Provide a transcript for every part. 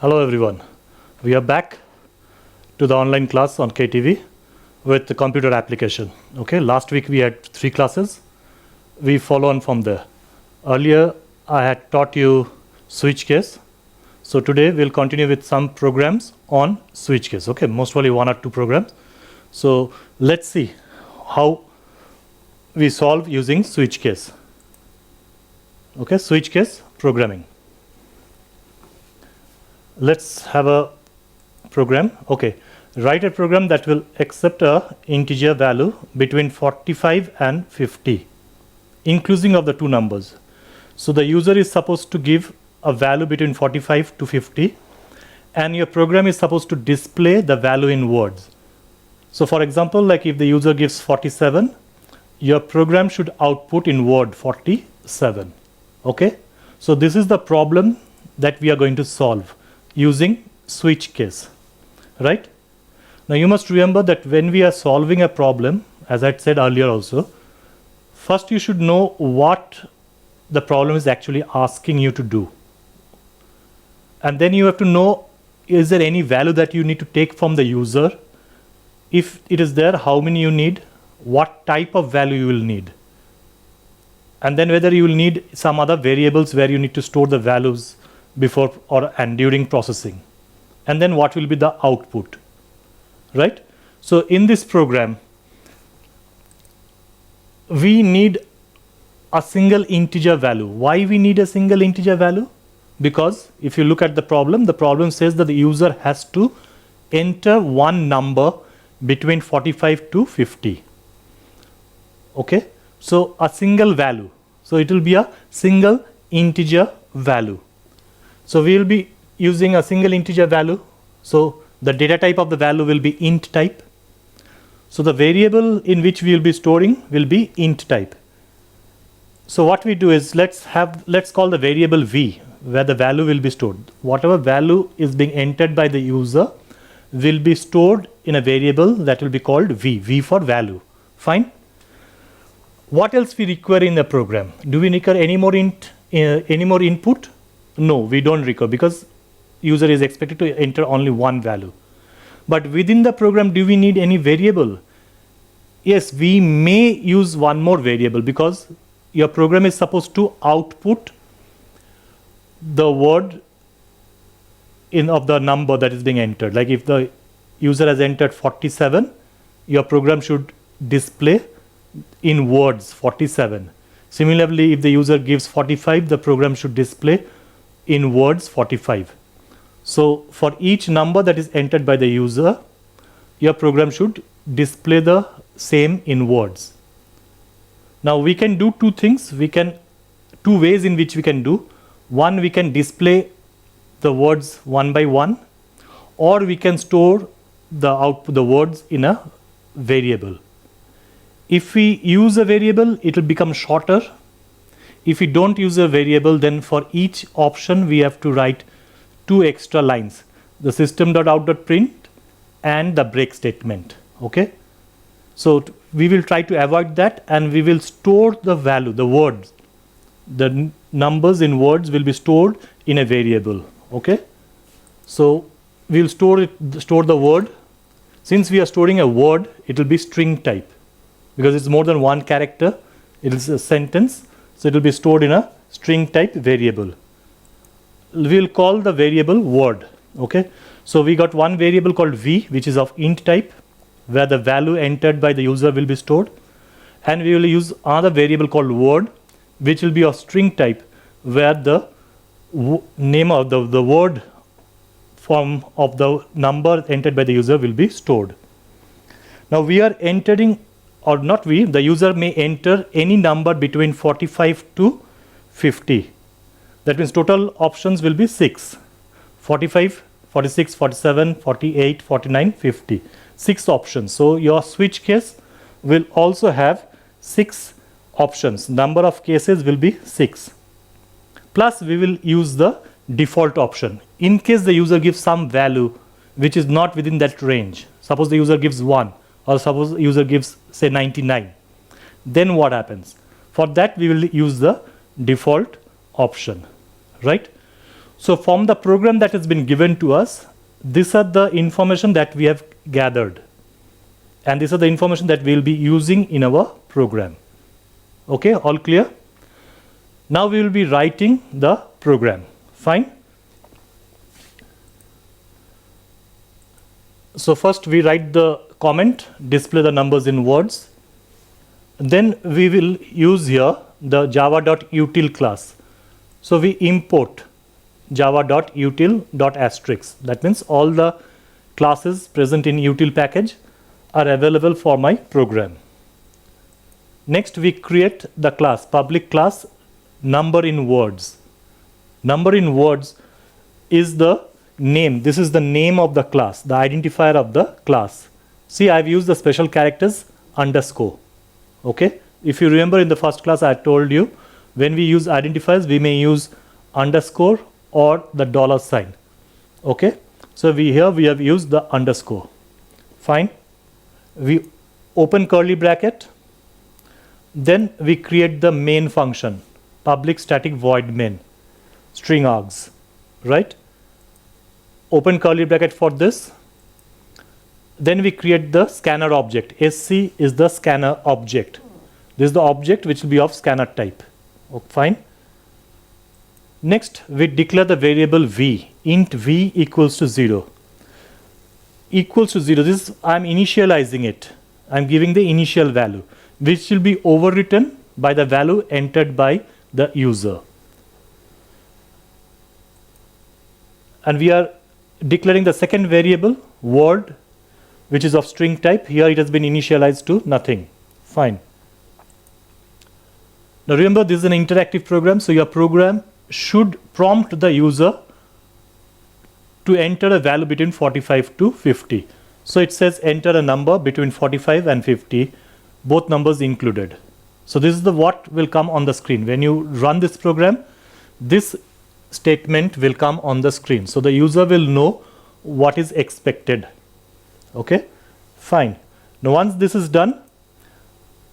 Hello everyone. We are back to the online class on KTV with the computer application. Okay, last week we had 3 classes. We follow on from there. Earlier I had taught you switch case. So today we'll continue with some programs on switch case. Okay, most probably 1 or 2 programs. So let's see how we solve using switch case. Okay, switch case programming. Let's have a program. Okay, write a program that will accept a integer value between 45 and 50, including of the 2 numbers. So the user is supposed to give a value between 45 to 50, and your program is supposed to display the value in words. So for example, like if the user gives 47, your program should output in word 47. Okay, so this is the problem that we are going to solve using switch case, right? Now you must remember that when we are solving a problem, as I said earlier also, first you should know what the problem is actually asking you to do. And then you have to know, is there any value that you need to take from the user? If it is there, how many you need, what type of value you will need. And then whether you will need some other variables where you need to store the values before and during processing, and then what will be the output, right? So in this program we need a single integer value. Why we need a single integer value? Because if you look at the problem says that the user has to enter one number between 45 to 50. Okay, so a single value, so it will be a single integer value. So we will be using a single integer value. So the data type of the value will be int type. So the variable in which we will be storing will be int type. So what we do is let's call the variable v, where the value will be stored. Whatever value is being entered by the user will be stored in a variable that will be called v for value. Fine. What else we require in the program? Do we require any more input? No, we don't require, because user is expected to enter only one value. But within the program, do we need any variable? Yes, we may use one more variable, because your program is supposed to output the word of the number that is being entered. Like if the user has entered 47, your program should display in words 47. Similarly, if the user gives 45, the program should display in words 45. So for each number that is entered by the user, your program should display the same in words. Now we can do 2 things. 2 ways in which we can do. One, we can display the words one by one, or we can store the words in a variable. If we use a variable, it will become shorter. If we don't use a variable, then for each option we have to write 2 extra lines, the system.out.print and the break statement. Okay, so we will try to avoid that, and we will store the value, the words, the numbers in words will be stored in a variable. Okay, so we will store the word. Since we are storing a word, it will be string type, because it's more than 1 character, it is a sentence. So it will be stored in a string type variable. We will call the variable word. Okay, so we got one variable called v, which is of int type, where the value entered by the user will be stored, and we will use another variable called word, which will be of string type, where the name of the word form of the number entered by the user will be stored. Now we are entering, or not the user may enter any number between 45 to 50. That means total options will be 6. 45, 46, 47, 48, 49, 50. 6 options. So your switch case will also have 6 options. Number of cases will be 6. Plus we will use the default option. In case the user gives some value which is not within that range. Suppose the user gives 1. Or suppose the user gives say 99, then what happens? For that we will use the default option, right? So from the program that has been given to us, these are the information that we have gathered. And these are the information that we will be using in our program. Okay, all clear? Now we will be writing the program. Fine? So first we write the comment, display the numbers in words. Then we will use here the java.util class. So we import java.util.asterisk. That means all the classes present in util package are available for my program. Next we create the class, public class number in words. Number in words is the name. This is the name of the class, the identifier of the class. See, I've used the special characters underscore. Okay, if you remember in the first class I told you when we use identifiers we may use underscore or the dollar sign. Okay, so here we have used the underscore. Fine. We open curly bracket, then we create the main function, public static void main, string args, right? Open curly bracket for this. Then we create the scanner object. SC is the scanner object. This is the object which will be of scanner type. Okay, fine. Next, we declare the variable v, int v equals to 0. Equals to 0, this is, I am initializing it. I am giving the initial value, which will be overwritten by the value entered by the user. And we are declaring the second variable, word, which is of string type. Here it has been initialized to nothing. Fine. Now remember, this is an interactive program, so your program should prompt the user to enter a value between 45 to 50. So it says enter a number between 45 and 50, both numbers included. So this is the what will come on the screen. When you run this program, this statement will come on the screen. So the user will know what is expected. Okay, fine. Now once this is done,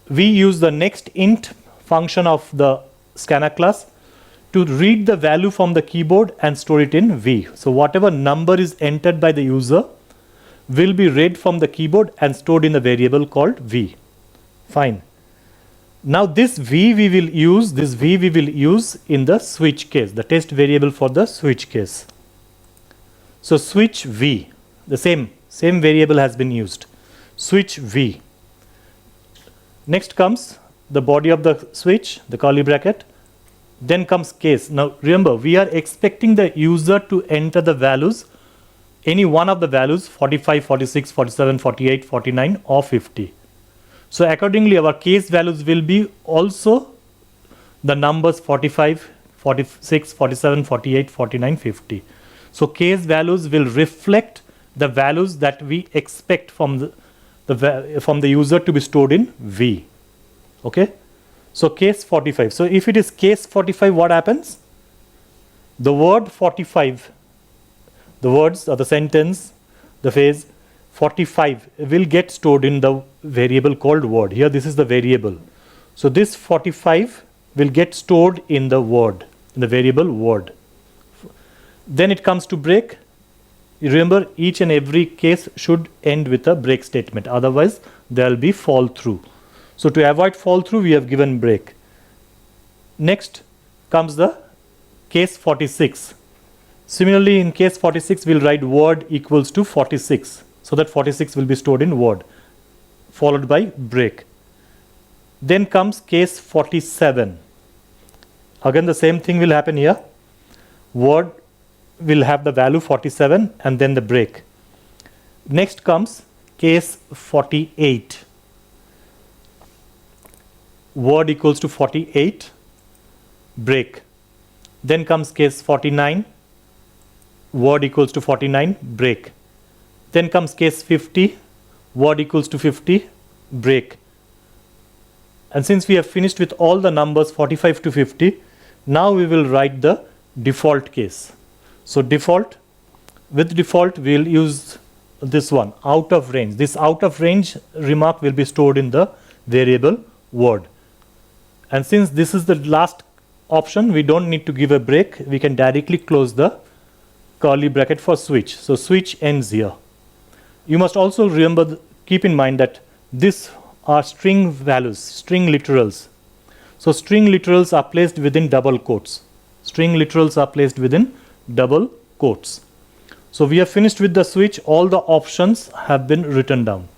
we use the next int function of the scanner class to read the value from the keyboard and store it in V. So whatever number is entered by the user will be read from the keyboard and stored in a variable called V. Fine. Now this V we will use in the switch case, the test variable for the switch case. So switch V, the same variable has been used. Switch V. Next comes the body of the switch, the curly bracket. Then comes case. Now remember, we are expecting the user to enter the values, any one of the values, 45, 46, 47, 48, 49 or 50. So accordingly our case values will be also the numbers 45, 46, 47, 48, 49, 50. So case values will reflect the values that we expect from the user to be stored in V. Okay. So case 45. So if it is case 45, what happens? The word 45, the words or the sentence, the phrase 45 will get stored in the variable called word. Here this is the variable. So this 45 will get stored in the word, in the variable word. Then it comes to break. You remember, each and every case should end with a break statement. Otherwise there will be fall through. So to avoid fall through, we have given break. Next comes the case 46. Similarly, in case 46, we'll write word equals to 46. So that 46 will be stored in word, followed by break. Then comes case 47. Again, the same thing will happen here. Word will have the value 47 and then the break. Next comes case 48. Word equals to 48, break. Then comes case 49, word equals to 49, break. Then comes case 50, word equals to 50, break. And since we have finished with all the numbers 45 to 50, now we will write the default case. So default, with default we will use this one, out of range. This out of range remark will be stored in the variable word. And since this is the last option, we don't need to give a break. We can directly close the curly bracket for switch. So switch ends here. You must also remember, keep in mind that these are string values, string literals. So string literals are placed within double quotes. String literals are placed within double quotes. So we have finished with the switch. All the options have been written down.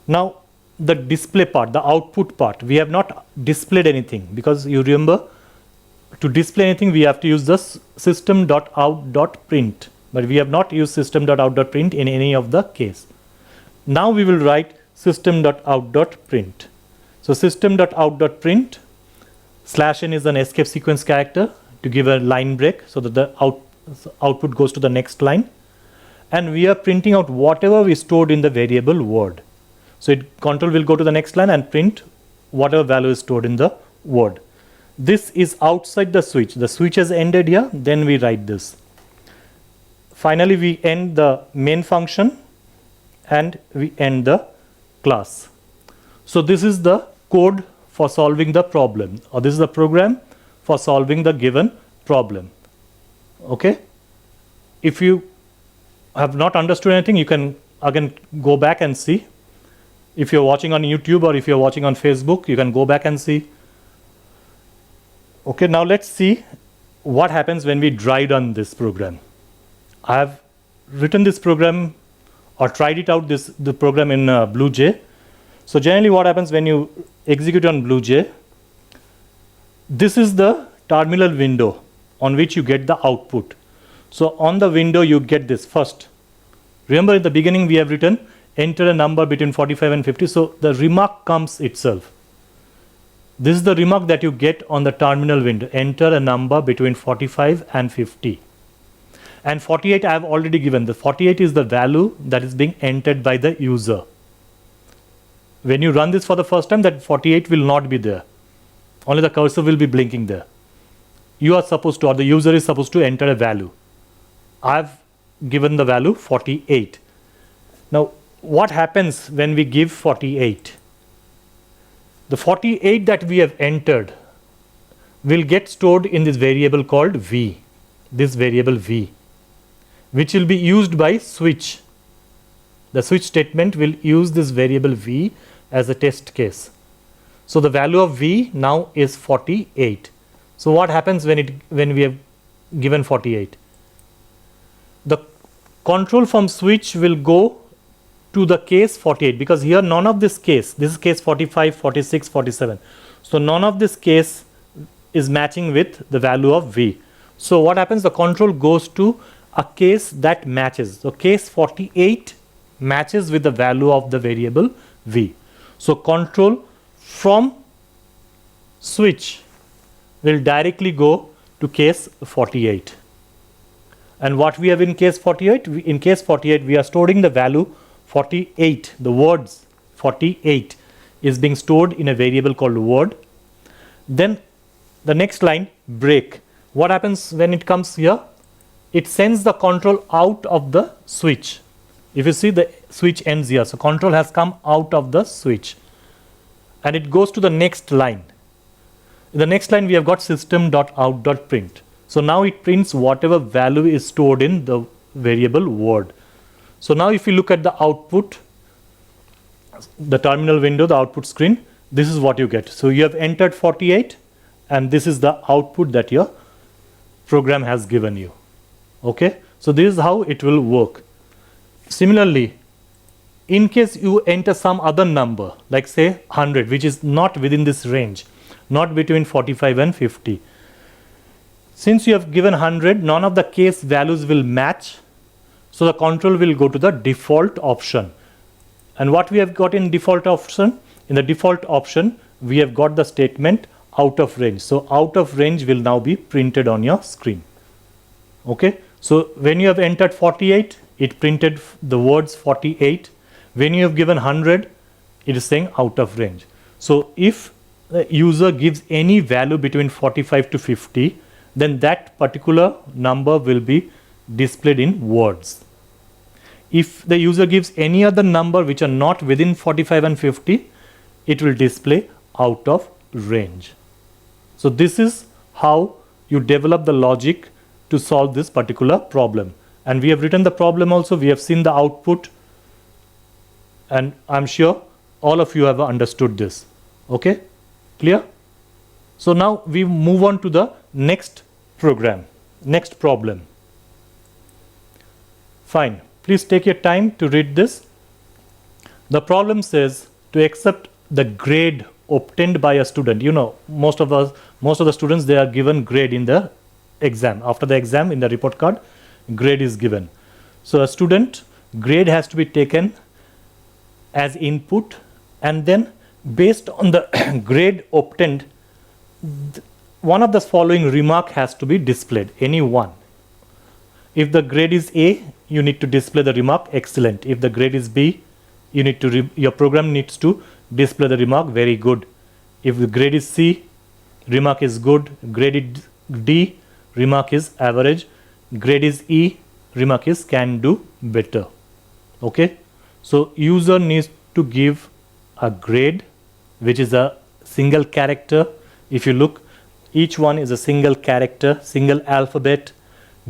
Now the display part, the output part, we have not displayed anything, because you remember, to display anything we have to use the system.out.print, but we have not used system.out.print in any of the case. Now we will write system.out.print. So system.out.print /n is an escape sequence character to give a line break so that the output goes to the next line, and we are printing out whatever we stored in the variable word. So control will go to the next line and print whatever value is stored in the word. This is outside the switch. The switch has ended here, then we write this. Finally, we end the main function and we end the class. So this is the code for solving the problem, or this is the program for solving the given problem. Okay? If you have not understood anything, you can again go back and see. If you're watching on YouTube or if you're watching on Facebook, you can go back and see. Okay, now let's see what happens when we dry run this program. I have written this program or tried it out, the program in BlueJ. So generally what happens when you execute on BlueJ, this is the terminal window on which you get the output. So on the window you get this first. Remember, in the beginning we have written enter a number between 45 and 50. So the remark comes itself. This is the remark that you get on the terminal window. Enter a number between 45 and 50. And 48 I have already given. The 48 is the value that is being entered by the user. When you run this for the first time, that 48 will not be there. Only the cursor will be blinking there. You are supposed to, or the user is supposed to enter a value. I have given the value 48. Now, what happens when we give 48? The 48 that we have entered will get stored in this variable called v, this variable v, which will be used by switch. The switch statement will use this variable v as a test case. So the value of v now is 48. So what happens when we have given 48? The control from switch will go to the case 48, because here none of this case, this is case 45, 46, 47. So none of this case is matching with the value of v. So what happens? The control goes to a case that matches. So case 48 matches with the value of the variable v. So control from switch will directly go to case 48. And what we have in case 48? In case 48 we are storing the value 48, the words 48 is being stored in a variable called word. Then the next line, break. What happens when it comes here? It sends the control out of the switch. If you see, the switch ends here. So control has come out of the switch. And it goes to the next line. In the next line we have got system.out.print. So now it prints whatever value is stored in the variable word. So now if you look at the output, the terminal window, the output screen, this is what you get. So you have entered 48 and this is the output that your program has given you. Okay, so this is how it will work. Similarly, in case you enter some other number, like say 100, which is not within this range, not between 45 and 50. Since you have given 100, none of the case values will match. So the control will go to the default option. And what we have got in default option? In the default option, we have got the statement out of range. So out of range will now be printed on your screen. Okay. So when you have entered 48, it printed the words 48. When you have given 100, it is saying out of range. So if the user gives any value between 45 to 50, then that particular number will be displayed in words. If the user gives any other number which are not within 45 and 50, it will display out of range. So this is how you develop the logic to solve this particular problem. And we have written the problem also, we have seen the output, and I'm sure all of you have understood this. Okay, clear? So now we move on to the next problem. Fine, please take your time to read this. The problem says to accept the grade obtained by a student. You know, most of the students, they are given grade in the exam. After the exam, in the report card, grade is given. So a student grade has to be taken as input, and then based on the grade obtained, one of the following remark has to be displayed, any one. If the grade is A, you need to display the remark excellent. If the grade is B, you need to your program needs to display the remark very good. If the grade is C, remark is good. Grade is D, remark is average. Grade is E, remark is can do better. Okay, so user needs to give a grade which is a single character. If you look, each one is a single character, single alphabet,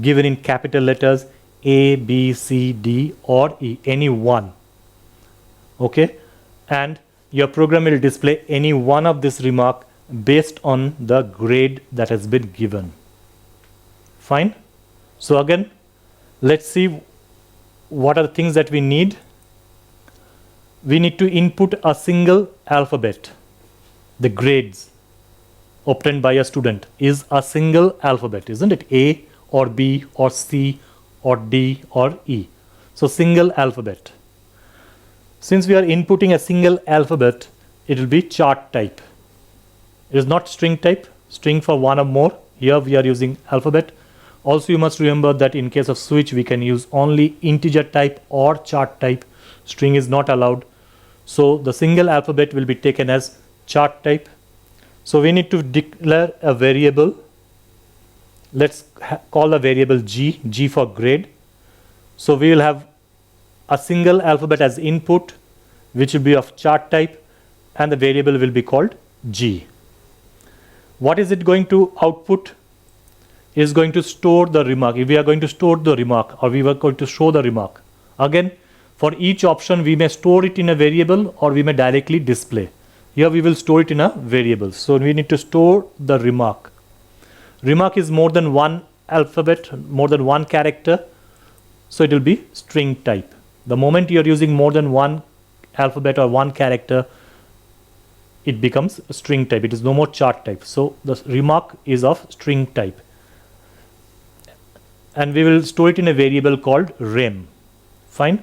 given in capital letters A, B, C, D or E, any one. Okay, and your program will display any one of this remark based on the grade that has been given. Fine. So again, let's see what are the things that we need. We need to input a single alphabet. The grades obtained by a student is a single alphabet, isn't it? A or B or C or D or E. So single alphabet. Since we are inputting a single alphabet, it will be chart type. It is not string type, string for one or more. Here we are using alphabet. Also you must remember that in case of switch, we can use only integer type or chart type. String is not allowed. So the single alphabet will be taken as chart type. So we need to declare a variable. Let's call the variable G, G for grade. So we will have a single alphabet as input, which will be of chart type, and the variable will be called G. What is it going to output? It is going to store the remark. If we are going to store the remark, or we were going to show the remark. Again, for each option, we may store it in a variable or we may directly display. Here we will store it in a variable. So we need to store the remark. Remark is more than one alphabet, more than one character. So it will be string type. The moment you are using more than one alphabet or one character, it becomes string type. It is no more chart type. So the remark is of string type. And we will store it in a variable called rem. Fine.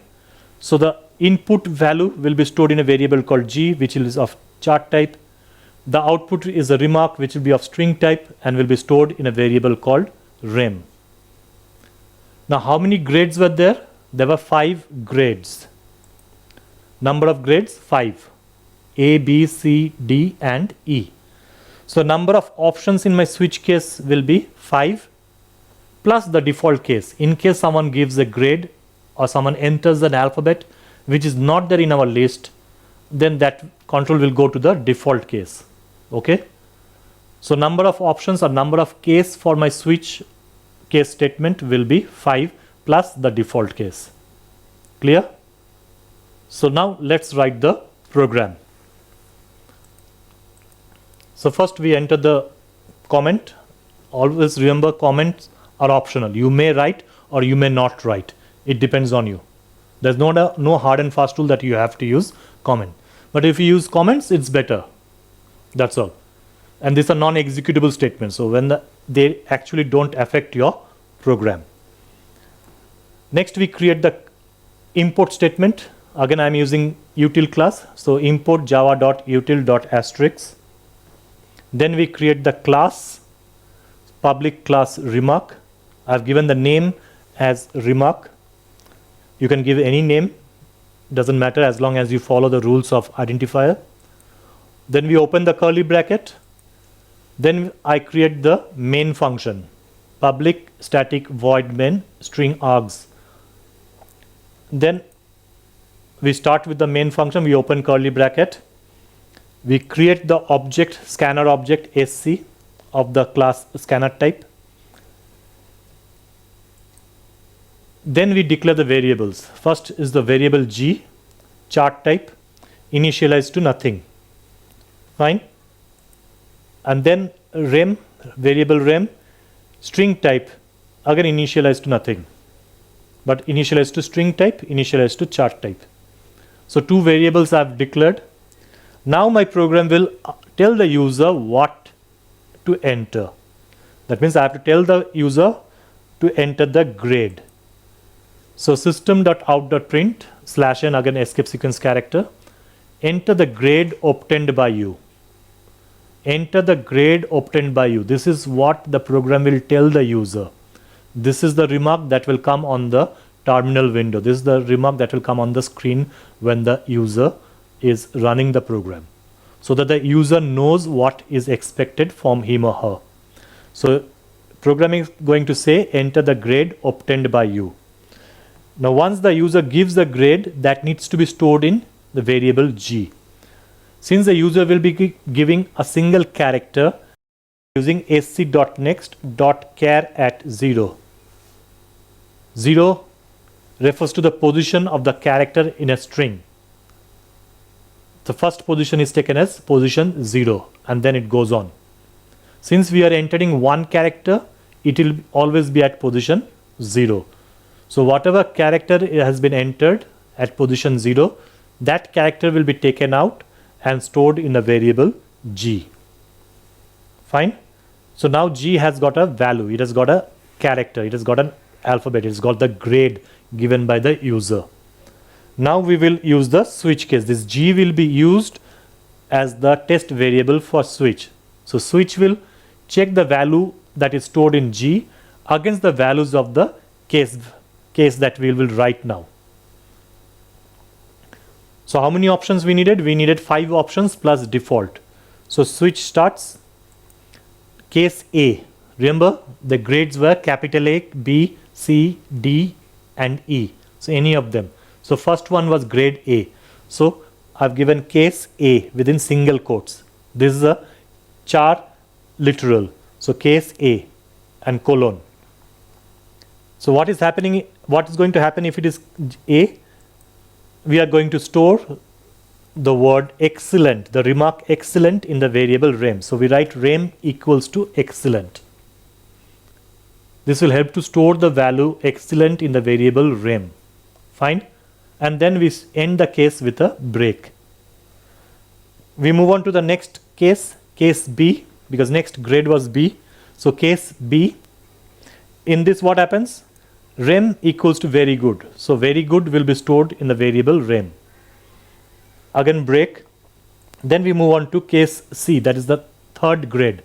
So the input value will be stored in a variable called G, which is of chart type. The output is a remark which will be of string type and will be stored in a variable called rem. Now how many grades were there? There were 5 grades. Number of grades 5. A, B, C, D and E. So number of options in my switch case will be 5 plus the default case. In case someone gives a grade or someone enters an alphabet which is not there in our list, then that control will go to the default case. Okay. So number of options or number of case for my switch case statement will be 5 plus the default case. Clear? So now let's write the program. So first we enter the comment. Always remember, comments are optional. You may write or you may not write. It depends on you. There's no hard and fast rule that you have to use comment. But if you use comments, it's better. That's all. And these are non-executable statements. So when they actually don't affect your program. Next we create the import statement. Again I'm using util class. So import java.util.asterisk. Then we create the class, public class remark. I've given the name as remark. You can give any name, doesn't matter as long as you follow the rules of identifier. Then we open the curly bracket. Then I create the main function, public static void main string args. Then we start with the main function. We open curly bracket. We create the object, scanner object SC. of the class scanner type. Then we declare the variables. First is the variable G, chart type, initialized to nothing. Fine. And then rem, variable rem, string type, again initialized to nothing, but initialized to string type, initialized to chart type. So two variables I have declared. Now my program will tell the user what to enter. That means I have to tell the user to enter the grade. So system.out.print /n, again escape sequence character, enter the grade obtained by you. Enter the grade obtained by you. This is what the program will tell the user. This is the remark that will come on the terminal window. This is the remark that will come on the screen when the user is running the program, so that the user knows what is expected from him or her. So programming is going to say enter the grade obtained by you. Now once the user gives the grade, that needs to be stored in the variable G. Since the user will be giving a single character, using sc.next.char@0. 0 refers to the position of the character in a string. The first position is taken as position 0 and then it goes on. Since we are entering one character, it will always be at position 0. So whatever character has been entered at position 0, that character will be taken out and stored in the variable G. Fine. So now G has got a value, it has got a character, it has got an alphabet, it has got the grade given by the user. Now we will use the switch case. This G will be used as the test variable for switch. So switch will check the value that is stored in G against the values of the case that we will write now. So how many options we needed? We needed 5 options plus default. So switch starts case A. Remember the grades were capital A, B, C, D and E. So any of them. So first one was grade A. So I've given case A within single quotes. This is a char literal. So case A and colon. So what is happening? What is going to happen if it is A? We are going to store the word excellent, the remark excellent in the variable rem. So we write rem equals to excellent. This will help to store the value excellent in the variable rem. Fine. And then we end the case with a break. We move on to the next case, case B, because next grade was B. So case B, in this what happens? Rem equals to very good. So very good will be stored in the variable rem. Again break. Then we move on to case C, that is the third grade,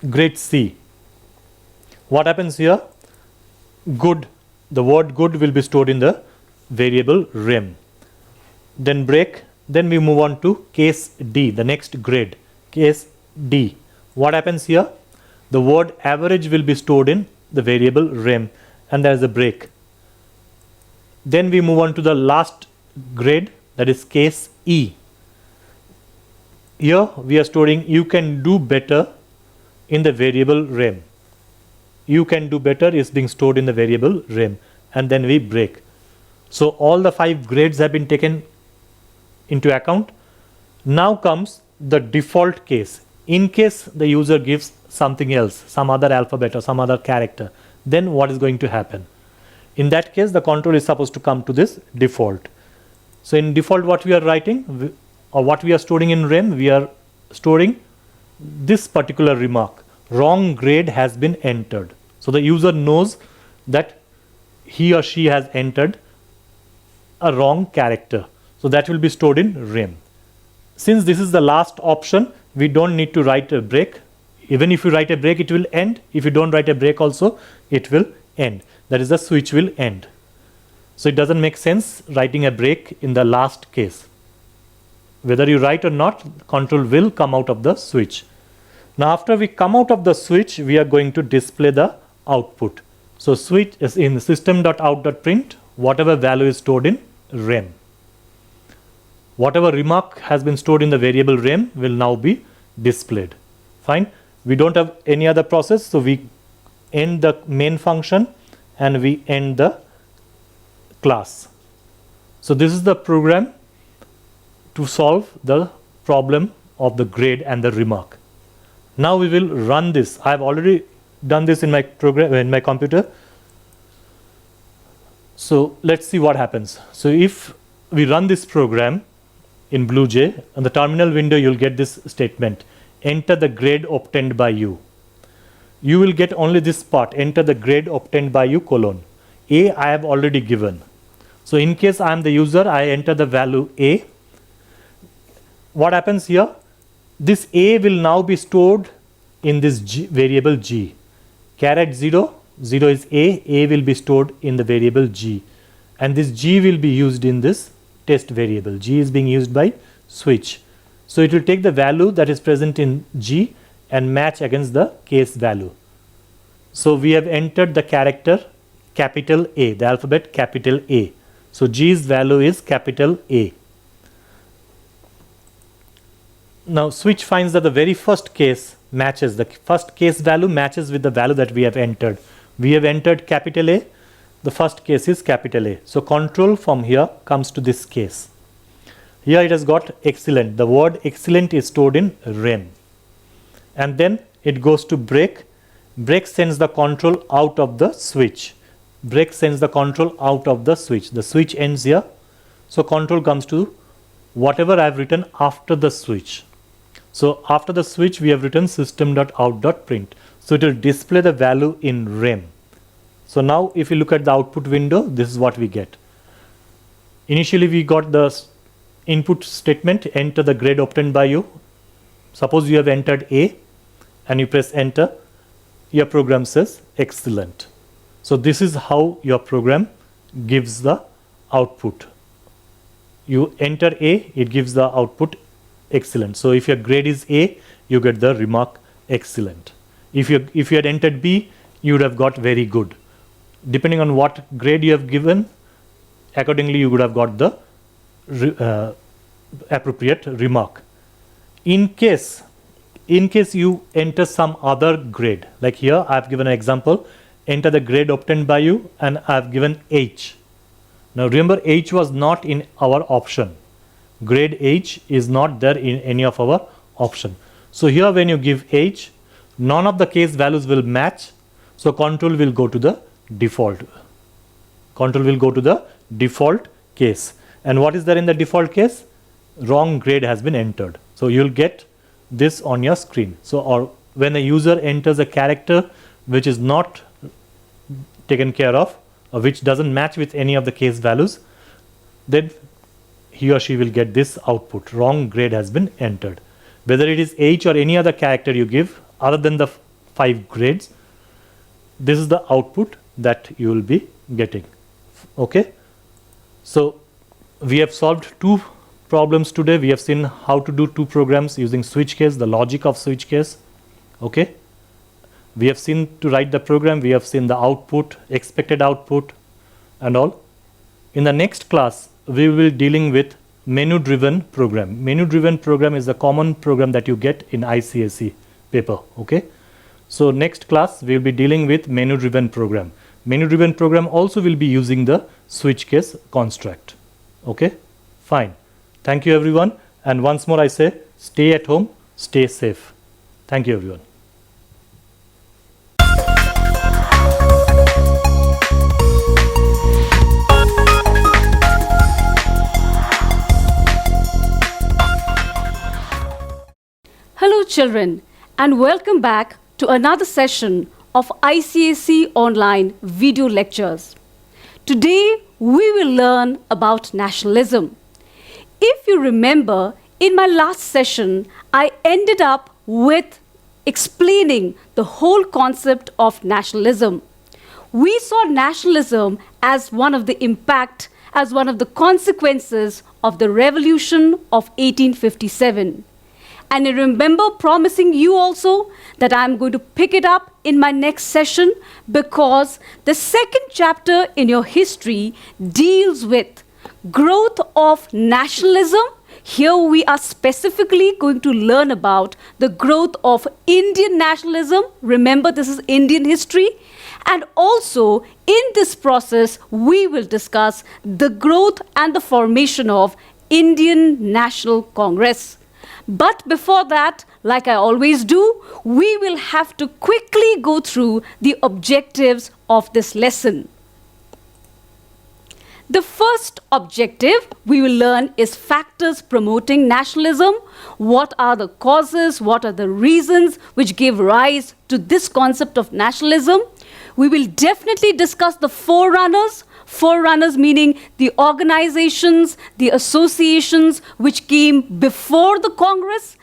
grade C. What happens here? Good, the word good will be stored in the variable rem. Then break. Then we move on to case D, the next grade, case D. What happens here? The word average will be stored in the variable rem and there is a break. Then we move on to the last grade, that is case E. Here we are storing you can do better in the variable rem. You can do better is being stored in the variable rem and then we break. So all the 5 grades have been taken into account. Now comes the default case. In case the user gives something else, some other alphabet or some other character, then what is going to happen? In that case, the control is supposed to come to this default. So in default, what we are writing or what we are storing in rem, we are storing this particular remark. Wrong grade has been entered. So the user knows that he or she has entered a wrong character. So that will be stored in rem. Since this is the last option, we don't need to write a break. Even if you write a break, it will end. If you don't write a break also, it will end. That is, the switch will end. So it doesn't make sense writing a break in the last case. Whether you write or not, control will come out of the switch. Now after we come out of the switch, we are going to display the output. So switch is in system.out.print, whatever value is stored in rem. Whatever remark has been stored in the variable rem will now be displayed. Fine. We don't have any other process, so we end the main function and we end the class. So this is the program to solve the problem of the grade and the remark. Now we will run this. I have already done this in my program, in my computer. So let's see what happens. So if we run this program in BlueJ, on the terminal window you'll get this statement: enter the grade obtained by you. You will get only this part, enter the grade obtained by you, colon. A I have already given. So in case I am the user, I enter the value A. What happens here? This A will now be stored in this variable G. Caret 0, 0 is A will be stored in the variable G. And this G will be used in this test variable. G is being used by switch. So it will take the value that is present in G and match against the case value. So we have entered the character capital A, the alphabet capital A. So G's value is capital A. Now switch finds that the very first case matches, the first case value matches with the value that we have entered. We have entered capital A, the first case is capital A. So control from here comes to this case. Here it has got excellent. The word excellent is stored in rem. And then it goes to break. Break sends the control out of the switch. Break sends the control out of the switch. The switch ends here. So control comes to whatever I have written after the switch. So after the switch we have written system.out.print. So it will display the value in rem. So now if you look at the output window, this is what we get. Initially we got the input statement, enter the grade obtained by you. Suppose you have entered A and you press enter, your program says excellent. So this is how your program gives the output. You enter A, it gives the output excellent. So if your grade is A, you get the remark excellent. If you had entered B, you would have got very good. Depending on what grade you have given, accordingly you would have got the appropriate remark. In case you enter some other grade, like here I have given an example, enter the grade obtained by you, and I have given H. Now remember, H was not in our option. Grade H is not there in any of our option. So here when you give H, none of the case values will match. So control will go to the default. Control will go to the default case. And what is there in the default case? Wrong grade has been entered. So you will get this on your screen. So or when a user enters a character which is not taken care of, or which doesn't match with any of the case values, then he or she will get this output: wrong grade has been entered. Whether it is H or any other character you give other than the 5 grades, this is the output that you will be getting. Okay, so we have solved 2 problems today. We have seen how to do 2 programs using switch case, the logic of switch case. Okay, we have seen to write the program, we have seen the output, expected output and all. In the next class we will be dealing with menu driven program. Menu driven program is a common program that you get in ICSE paper. Okay, so next class we will be dealing with menu driven program. Menu driven program also will be using the switch case construct. Okay, fine. Thank you everyone, and once more I say, stay at home, stay safe. Thank you everyone. Hello children, and welcome back to another session of ICSE online video lectures. Today we will learn about nationalism. If you remember, in my last session I ended up with explaining the whole concept of nationalism. We saw nationalism as one of the impact, as one of the consequences of the revolution of 1857. And I remember promising you also that I'm going to pick it up in my next session, because the second chapter in your history deals with growth of nationalism, Here we are specifically going to learn about the growth of Indian nationalism. Remember, this is Indian history. And also, in this process, we will discuss the growth and the formation of Indian National Congress. But before that, like I always do, we will have to quickly go through the objectives of this lesson. The first objective we will learn is factors promoting nationalism. What are the causes, what are the reasons which give rise to this concept of nationalism? We will definitely discuss the forerunners. Forerunners meaning the organizations, the associations which came before the Congress.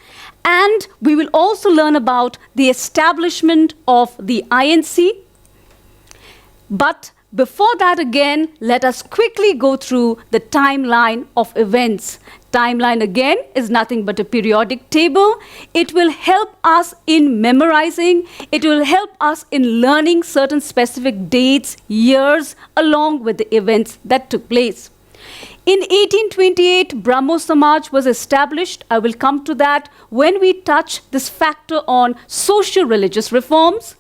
And we will also learn about the establishment of the INC. But before that, again, let us quickly go through the timeline of events. Timeline, again, is nothing but a periodic table. It will help us in memorizing. It will help us in learning certain specific dates, years, along with the events that took place. In 1828, Brahmo Samaj was established. I will come to that when we touch this factor on social-religious reforms.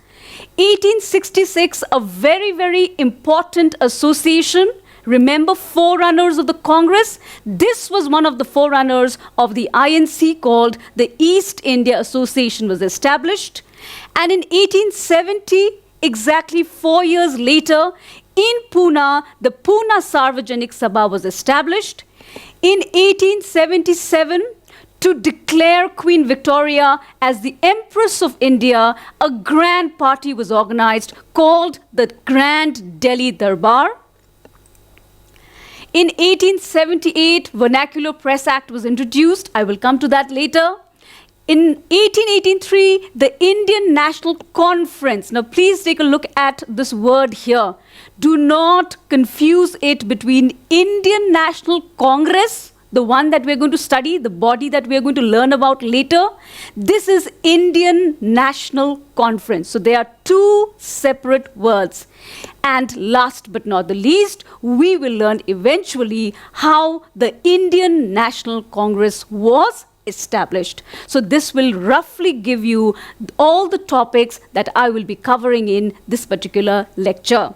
1866, a very, very important association. Remember, forerunners of the Congress? This was one of the forerunners of the INC called the East India Association was established. And in 1870, exactly 4 years later, in Pune, the Pune Sarvajanik Sabha was established. In 1877, to declare Queen Victoria as the Empress of India, a grand party was organized called the Grand Delhi Darbar. In 1878, Vernacular Press Act was introduced. I will come to that later. In 1883, the Indian National Conference. Now, please take a look at this word here. Do not confuse it between Indian National Congress, the one that we're going to study, the body that we're going to learn about later. This is Indian National Conference. So they are two separate words. And last but not the least, we will learn eventually how the Indian National Congress was established. So this will roughly give you all the topics that I will be covering in this particular lecture.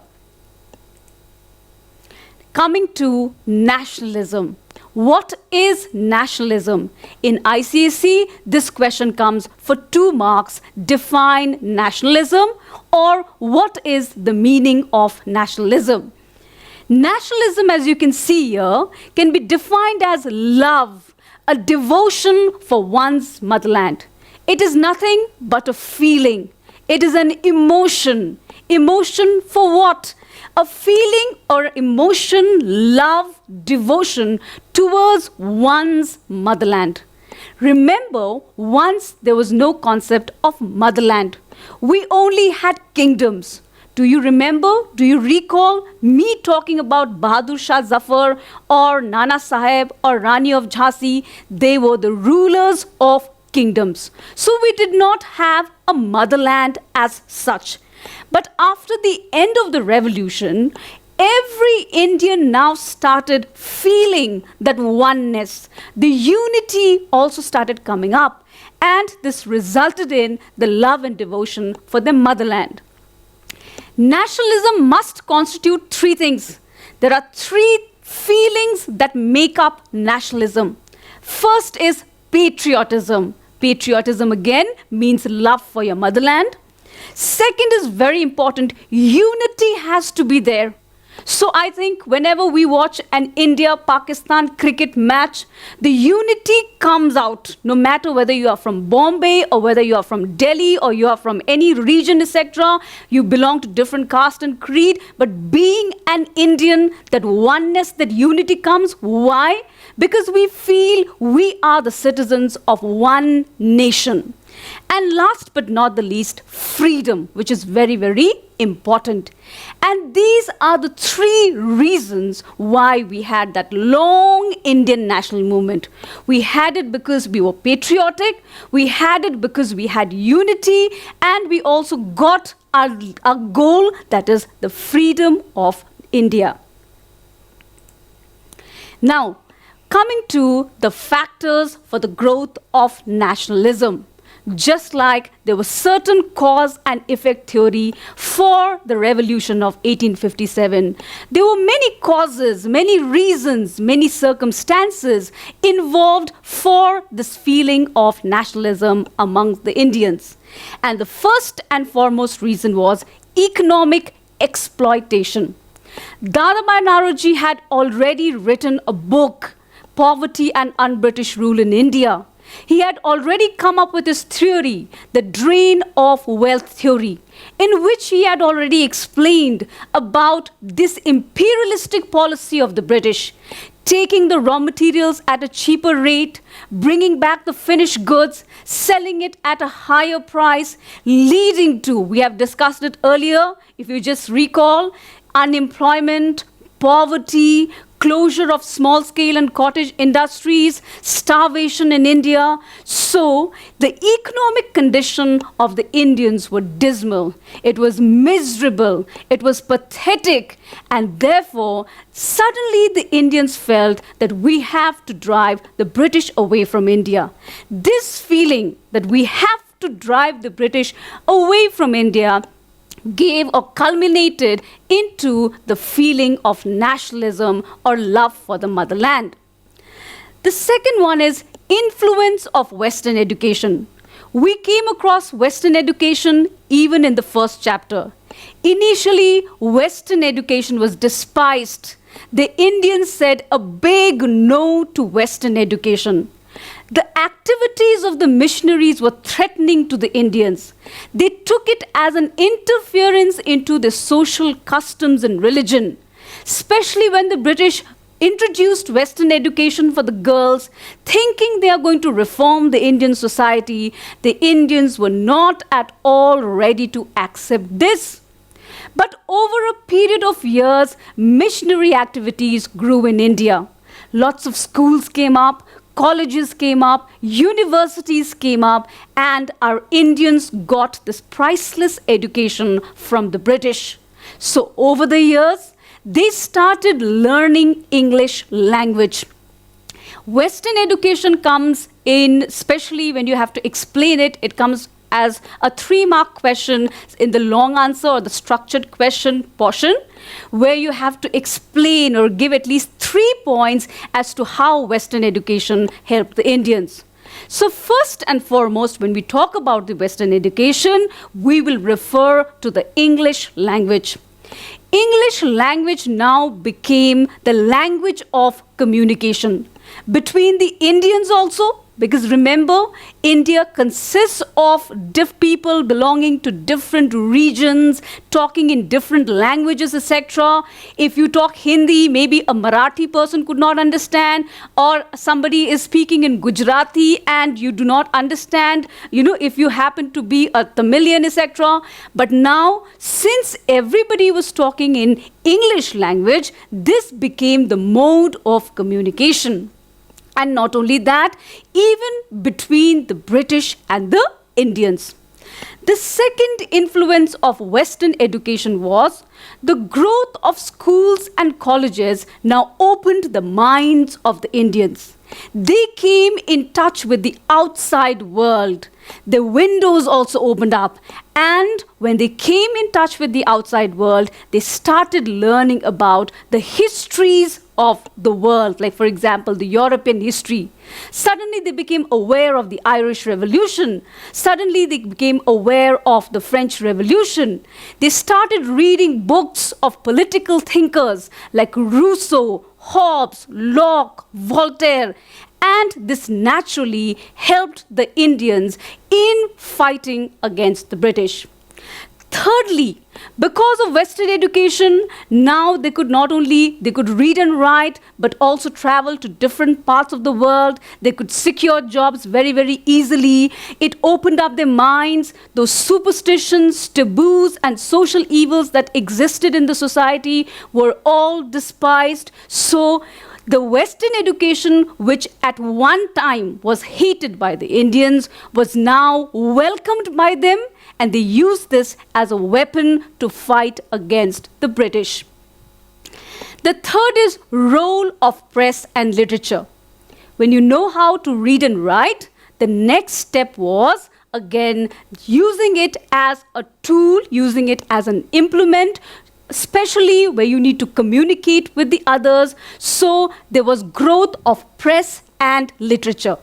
Coming to nationalism. What is nationalism? In ICSE, this question comes for 2 marks. Define nationalism, or what is the meaning of nationalism? Nationalism, as you can see here, can be defined as love, a devotion for one's motherland. It is nothing but a feeling. It is an emotion. Emotion for what? A feeling or emotion, love, devotion towards one's motherland. Remember, once there was no concept of motherland. We only had kingdoms. Do you remember? Do you recall me talking about Bahadur Shah Zafar or Nana Sahib or Rani of Jhansi? They were the rulers of kingdoms. So we did not have a motherland as such. But after the end of the revolution, every Indian now started feeling that oneness. The unity also started coming up. And this resulted in the love and devotion for their motherland. Nationalism must constitute 3 things. There are 3 feelings that make up nationalism. First is patriotism. Patriotism again means love for your motherland. Second is very important. Unity has to be there. So I think whenever we watch an India-Pakistan cricket match, the unity comes out, no matter whether you are from Bombay or whether you are from Delhi or you are from any region, etc. You belong to different caste and creed, but being an Indian, that oneness, that unity comes. Why? Because we feel we are the citizens of one nation. And last but not the least, freedom, which is very, very important. And these are the 3 reasons why we had that long Indian national movement. We had it because we were patriotic, we had it because we had unity, and we also got our goal, that is the freedom of India. Now, Coming to the factors for the growth of nationalism. Just like there was certain cause and effect theory for the revolution of 1857, there were many causes, many reasons, many circumstances involved for this feeling of nationalism among the Indians. And the first and foremost reason was economic exploitation. Dadabhai Naoroji had already written a book, Poverty and Un-British Rule in India. He had already come up with his theory, the drain of wealth theory, in which he had already explained about this imperialistic policy of the British, taking the raw materials at a cheaper rate, bringing back the finished goods, selling it at a higher price, leading to, we have discussed it earlier, if you just recall, unemployment, poverty, closure of small-scale and cottage industries, starvation in India. So the economic condition of the Indians were dismal. It was miserable. It was pathetic. And therefore, suddenly the Indians felt that we have to drive the British away from India. This feeling that we have to drive the British away from India gave or culminated into the feeling of nationalism or love for the motherland. The second one is influence of Western education. We came across Western education even in the first chapter. Initially, Western education was despised. The Indians said a big no to Western education. The activities of the missionaries were threatening to the Indians. They took it as an interference into their social customs and religion, especially when the British introduced Western education for the girls, thinking they are going to reform the Indian society. The Indians were not at all ready to accept this. But over a period of years, missionary activities grew in India. Lots of schools came up, colleges came up, universities came up, and our Indians got this priceless education from the British. So over the years, they started learning English language. Western education comes in, especially when you have to explain it, it comes as a 3-mark question in the long answer or the structured question portion, where you have to explain or give at least 3 points as to how Western education helped the Indians. So first and foremost, when we talk about the Western education, we will refer to the English language. English language now became the language of communication between the Indians also, because remember, India consists of people belonging to different regions, talking in different languages, etc. If you talk Hindi, maybe a Marathi person could not understand, or somebody is speaking in Gujarati and you do not understand, if you happen to be a Tamilian, etc. But now, since everybody was talking in English language, this became the mode of communication. And not only that, even between the British and the Indians. The second influence of Western education was the growth of schools and colleges now opened the minds of the Indians. They came in touch with the outside world. The windows also opened up. And when they came in touch with the outside world, they started learning about the histories of the world, like for example, the European history. Suddenly they became aware of the Irish Revolution. Suddenly they became aware of the French Revolution. They started reading books of political thinkers like Rousseau, Hobbes, Locke, Voltaire, and this naturally helped the Indians in fighting against the British. Thirdly, because of Western education, now they could read and write, but also travel to different parts of the world. They could secure jobs very, very easily. It opened up their minds. Those superstitions, taboos, and social evils that existed in the society were all despised. So the Western education, which at one time was hated by the Indians, was now welcomed by them, and they used this as a weapon to fight against the British. The third is role of press and literature. when you know how to read and write, the next step was, again, using it as a tool, using it as an implement, especially where you need to communicate with the others. So there was growth of press and literature.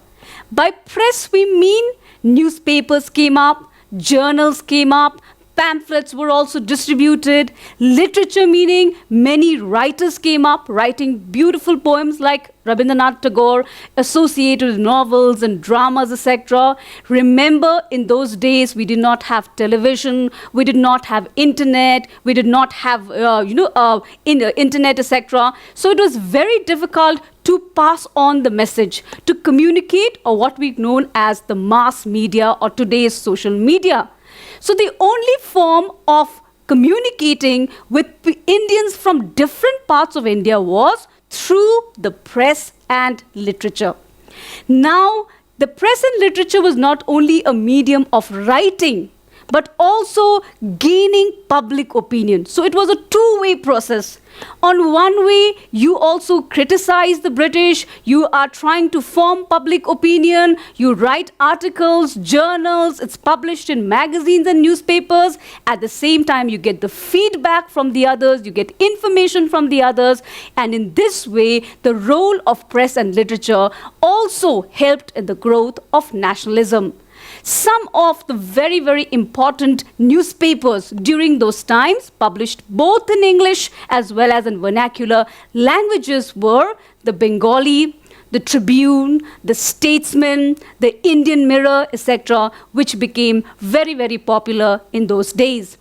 By press, we mean newspapers came up, journals came up, pamphlets were also distributed. Literature meaning many writers came up writing beautiful poems like Rabindranath Tagore, associated with novels and dramas, etc. Remember, in those days, we did not have television, we did not have internet, we did not have, internet, etc. So it was very difficult to pass on the message, to communicate, or what we know as the mass media or today's social media. So the only form of communicating with Indians from different parts of India was through the press and literature. Now, the press and literature was not only a medium of writing, but also gaining public opinion. So it was a two-way process. On one way, you also criticize the British, you are trying to form public opinion, you write articles, journals, it's published in magazines and newspapers. At the same time, you get the feedback from the others, you get information from the others, and in this way, the role of press and literature also helped in the growth of nationalism. Some of the very, very important newspapers during those times, published both in English as well as in vernacular languages, were the Bengali, the Tribune, the Statesman, the Indian Mirror, etc., which became very, very popular in those days.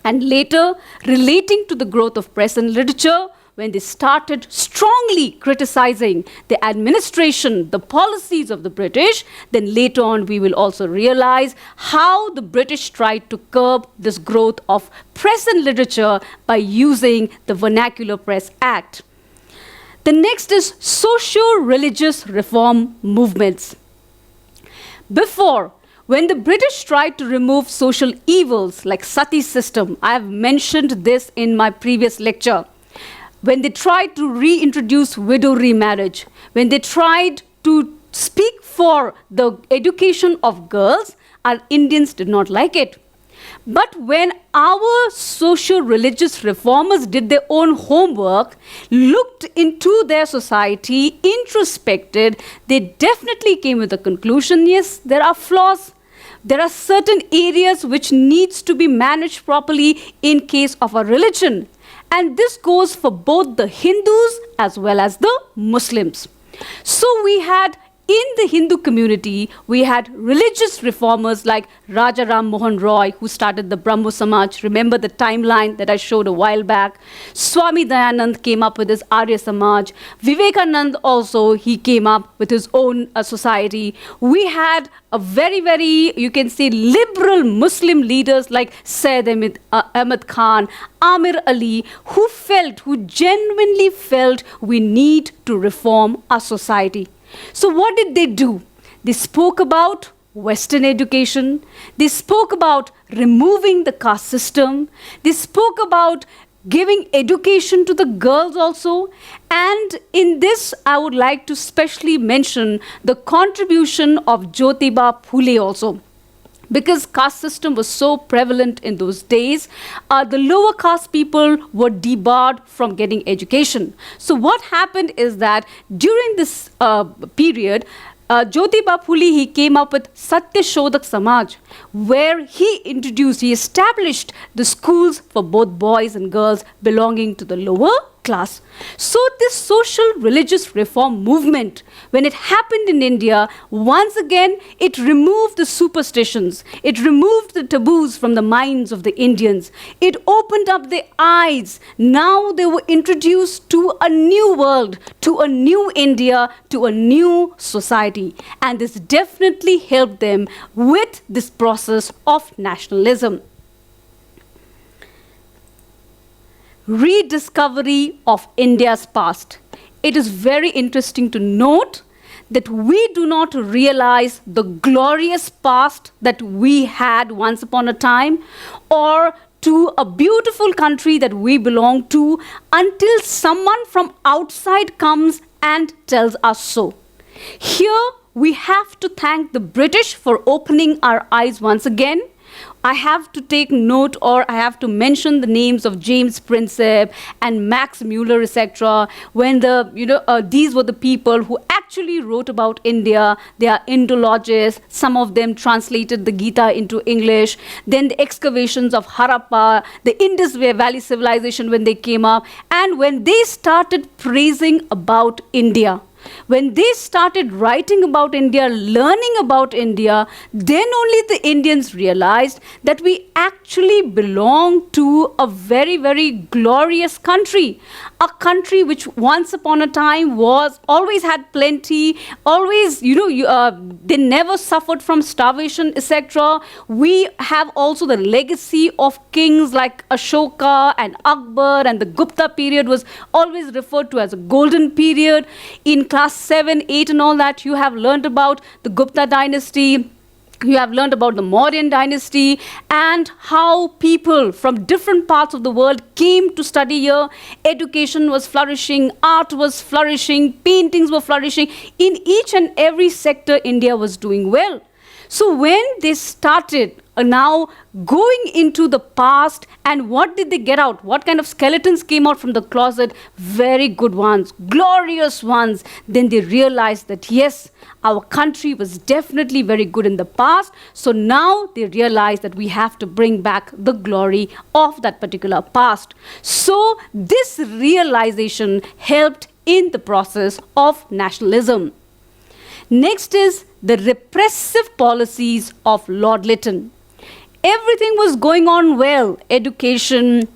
And later, relating to the growth of press and literature, when they started strongly criticizing the administration, the policies of the British, then later on we will also realize how the British tried to curb this growth of press and literature by using the Vernacular Press Act. The next is socio-religious reform movements. Before, when the British tried to remove social evils like sati system, I have mentioned this in my previous lecture, when they tried to reintroduce widow remarriage, when they tried to speak for the education of girls, our Indians did not like it. But when our socio-religious reformers did their own homework, looked into their society, introspected, they definitely came with the conclusion, yes, there are flaws. There are certain areas which needs to be managed properly in case of a religion. And this goes for both the Hindus as well as the Muslims. So we had, in the Hindu community, we had religious reformers like Raja Ram Mohan Roy, who started the Brahmo Samaj. Remember the timeline that I showed a while back. Swami Dayanand came up with his Arya Samaj. Vivekanand also, he came up with his own society. We had a very, very, you can say, liberal Muslim leaders like Syed Ahmed Khan, Amir Ali, who genuinely felt we need to reform our society. So what did they do? They spoke about Western education. They spoke about removing the caste system. They spoke about giving education to the girls also. And in this, I would like to specially mention the contribution of Jyotiba Phule also. Because caste system was so prevalent in those days, the lower caste people were debarred from getting education. So what happened is that during this period, Jyotiba Phule, he came up with Satya Shodhak Samaj, where he established the schools for both boys and girls belonging to the lower class. So this social religious reform movement, when it happened in India, once again, it removed the superstitions. It removed the taboos from the minds of the Indians. It opened up their eyes. Now they were introduced to a new world, to a new India, to a new society. And this definitely helped them with this process of nationalism. Rediscovery of India's past. It is very interesting to note that we do not realize the glorious past that we had once upon a time, or to a beautiful country that we belong to, until someone from outside comes and tells us so. Here, we have to thank the British for opening our eyes once again. I have to take note, or I have to mention the names of James Prinsep and Max Muller, etc. When these were the people who actually wrote about India. They are Indologists. Some of them translated the Gita into English. Then the excavations of Harappa, the Indus Valley civilization when they came up, and when they started praising about India. When they started writing about India, learning about India, then only the Indians realized that we actually belong to a very, very glorious country. A country which once upon a time always had plenty, always, they never suffered from starvation, etc. We have also the legacy of kings like Ashoka and Akbar, and the Gupta period was always referred to as a golden period. In class 7, 8 and all that, you have learned about the Gupta dynasty. You have learned about the Mauryan dynasty and how people from different parts of the world came to study here. Education was flourishing, art was flourishing, paintings were flourishing. In each and every sector, India was doing well. So when they started now going into the past, and what did they get out? What kind of skeletons came out from the closet? Very good ones, glorious ones. Then they realized that yes, our country was definitely very good in the past. So now they realize that we have to bring back the glory of that particular past. So this realization helped in the process of nationalism. Next is the repressive policies of Lord Lytton. Everything was going on well. Education,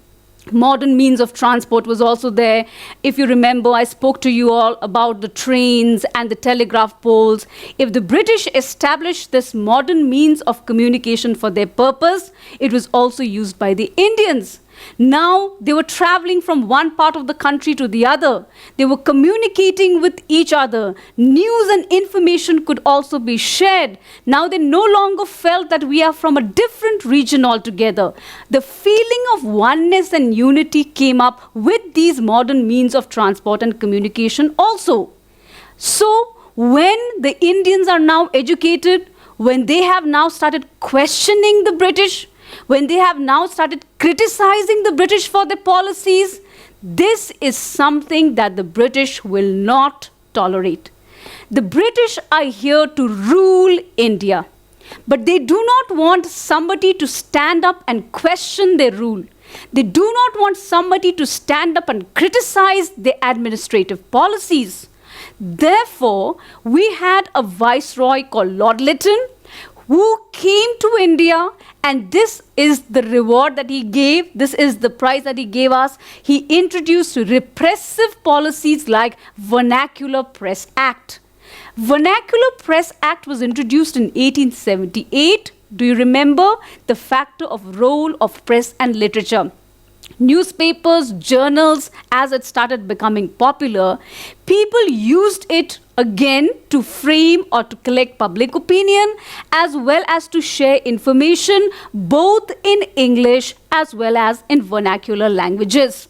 modern means of transport was also there. If you remember, I spoke to you all about the trains and the telegraph poles. If the British established this modern means of communication for their purpose, it was also used by the Indians. Now they were traveling from one part of the country to the other. They were communicating with each other. News and information could also be shared. Now they no longer felt that we are from a different region altogether. The feeling of oneness and unity came up with these modern means of transport and communication also. So when the Indians are now educated, when they have now started questioning the British, when they have now started criticizing the British for their policies, this is something that the British will not tolerate. The British are here to rule India, but they do not want somebody to stand up and question their rule. They do not want somebody to stand up and criticize their administrative policies. Therefore, we had a viceroy called Lord Lytton, who came to India, and this is the reward that he gave. This is the prize that he gave us. He introduced repressive policies like Vernacular Press Act. Vernacular Press Act was introduced in 1878. Do you remember the factor of role of press and literature? Newspapers, journals, as it started becoming popular, people used it again to frame or to collect public opinion, as well as to share information both in English as well as in vernacular languages.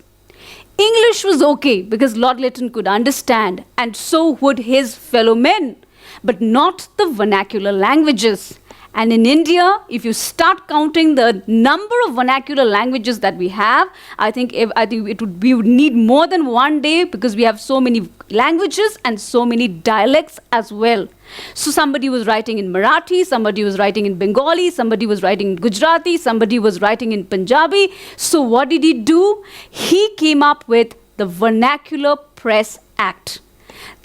English was okay because Lord Lytton could understand, and so would his fellow men, but not the vernacular languages. And in India, if you start counting the number of vernacular languages that we have, I think we would need more than one day, because we have so many languages and so many dialects as well. So somebody was writing in Marathi, somebody was writing in Bengali, somebody was writing in Gujarati, somebody was writing in Punjabi. So what did he do? He came up with the Vernacular Press Act.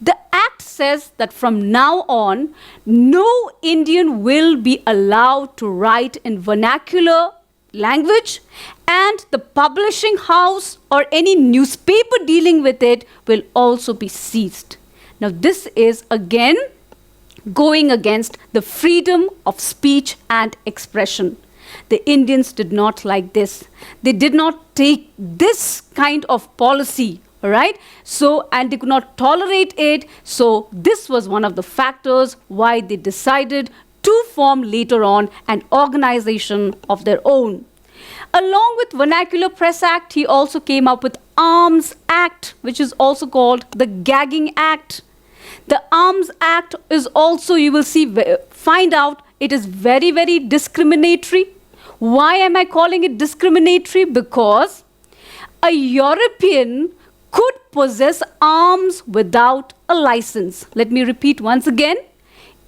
The act says that from now on, no Indian will be allowed to write in vernacular language, and the publishing house or any newspaper dealing with it will also be seized. Now, this is again going against the freedom of speech and expression. The Indians did not like this. They did not take this kind of policy. All right. So, and they could not tolerate it. So, this was one of the factors why they decided to form later on an organization of their own. Along with Vernacular Press Act, he also came up with Arms Act, which is also called the Gagging Act. The Arms Act is also, you will see, find out it is very, very discriminatory. Why am I calling it discriminatory? Because a European could possess arms without a license. Let me repeat once again.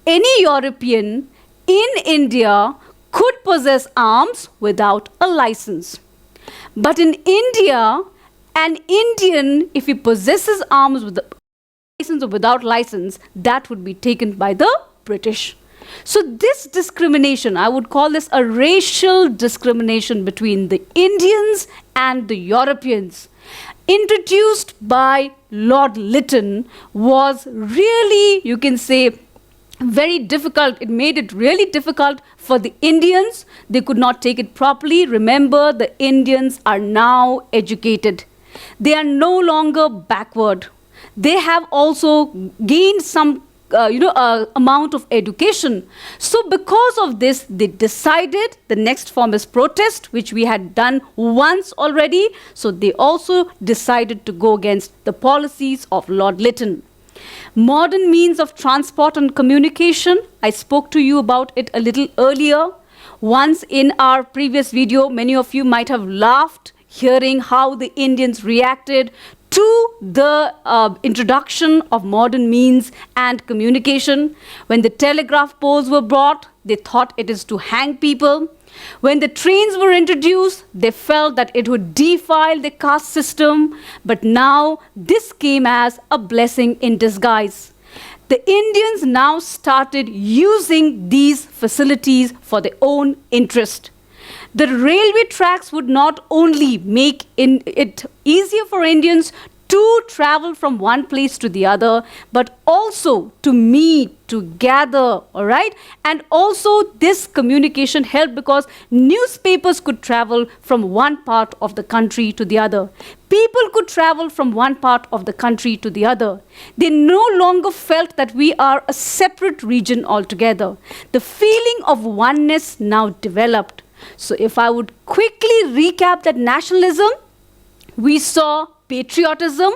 Any European in India could possess arms without a license. But in India, an Indian, if he possesses arms with a license or without license, that would be taken by the British. So this discrimination, I would call this a racial discrimination between the Indians and the Europeans, introduced by Lord Lytton, was really, you can say, very difficult. It made it really difficult for the Indians. They could not take it properly. Remember, the Indians are now educated. They are no longer backward. They have also gained some amount of education. So because of this, they decided the next form is protest, which we had done once already. So they also decided to go against the policies of Lord Lytton. Modern means of transport and communication, I spoke to you about it a little earlier. Once in our previous video, many of you might have laughed hearing how the Indians reacted to the introduction of modern means and communication. When the telegraph poles were brought, they thought it is to hang people. When the trains were introduced, they felt that it would defile the caste system. But now this came as a blessing in disguise. The Indians now started using these facilities for their own interest. The railway tracks would not only make it easier for Indians to travel from one place to the other, but also to meet, to gather, all right? And also this communication helped because newspapers could travel from one part of the country to the other. People could travel from one part of the country to the other. They no longer felt that we are a separate region altogether. The feeling of oneness now developed. So if I would quickly recap that nationalism, we saw patriotism.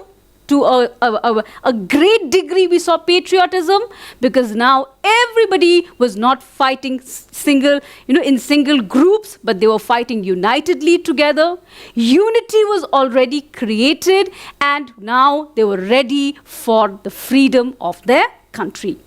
To a great degree, we saw patriotism because now everybody was not fighting in single groups, but they were fighting unitedly together. Unity was already created, and now they were ready for the freedom of their country.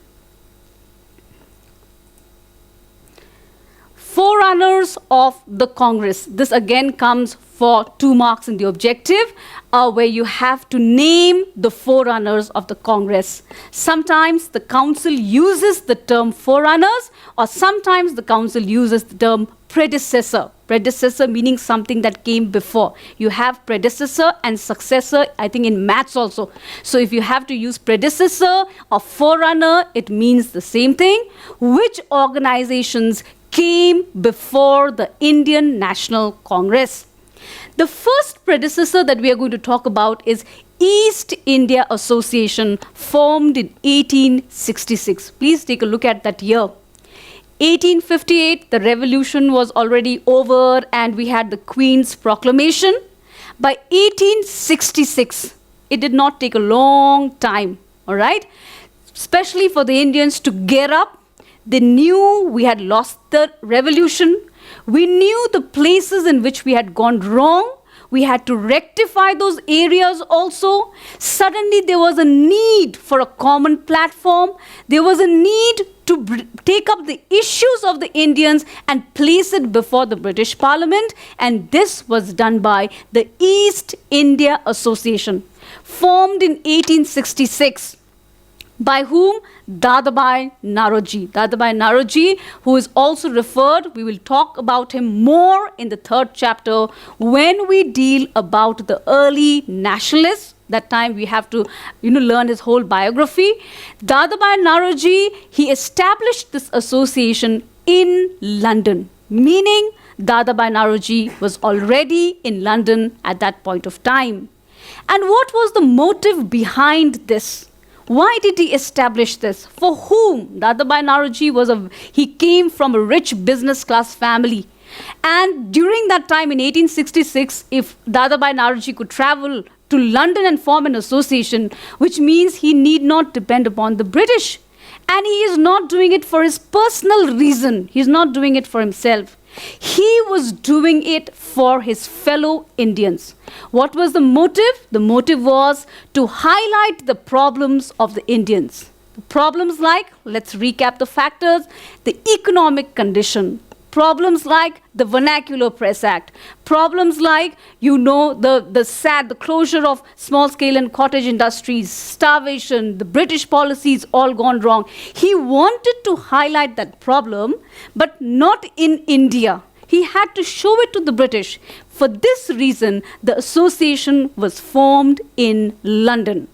Forerunners of the Congress. This again comes for 2 marks in the objective, where you have to name the forerunners of the Congress. Sometimes the council uses the term forerunners, or sometimes the council uses the term predecessor. Predecessor meaning something that came before. You have predecessor and successor, I think in maths also. So if you have to use predecessor or forerunner, it means the same thing. Which organizations came before the Indian National Congress? The first predecessor that we are going to talk about is East India Association, formed in 1866. Please take a look at that year. 1858, the revolution was already over and we had the Queen's proclamation. By 1866, it did not take a long time, all right? Especially for the Indians to get up. They knew we had lost the revolution. We knew the places in which we had gone wrong. We had to rectify those areas also. Suddenly there was a need for a common platform. There was a need to take up the issues of the Indians and place it before the British Parliament. And this was done by the East India Association, formed in 1866. By whom? Dadabhai Naoroji. Dadabhai Naoroji, who is also referred, we will talk about him more in the 3rd chapter when we deal about the early nationalists. That time we have to, learn his whole biography. Dadabhai Naoroji, he established this association in London, meaning Dadabhai Naoroji was already in London at that point of time. And what was the motive behind this? Why did he establish this? For whom? Dadabhai Naoroji he came from a rich business class family. And during that time in 1866, if Dadabhai Naoroji could travel to London and form an association, which means he need not depend upon the British. And he is not doing it for his personal reason. He's not doing it for himself. He was doing it for his fellow Indians. What was the motive? The motive was to highlight the problems of the Indians. The problems like, let's recap the factors, the economic condition. Problems like the Vernacular Press Act. Problems like, the closure of small-scale and cottage industries, starvation, the British policies all gone wrong. He wanted to highlight that problem, but not in India. He had to show it to the British. For this reason, the association was formed in London.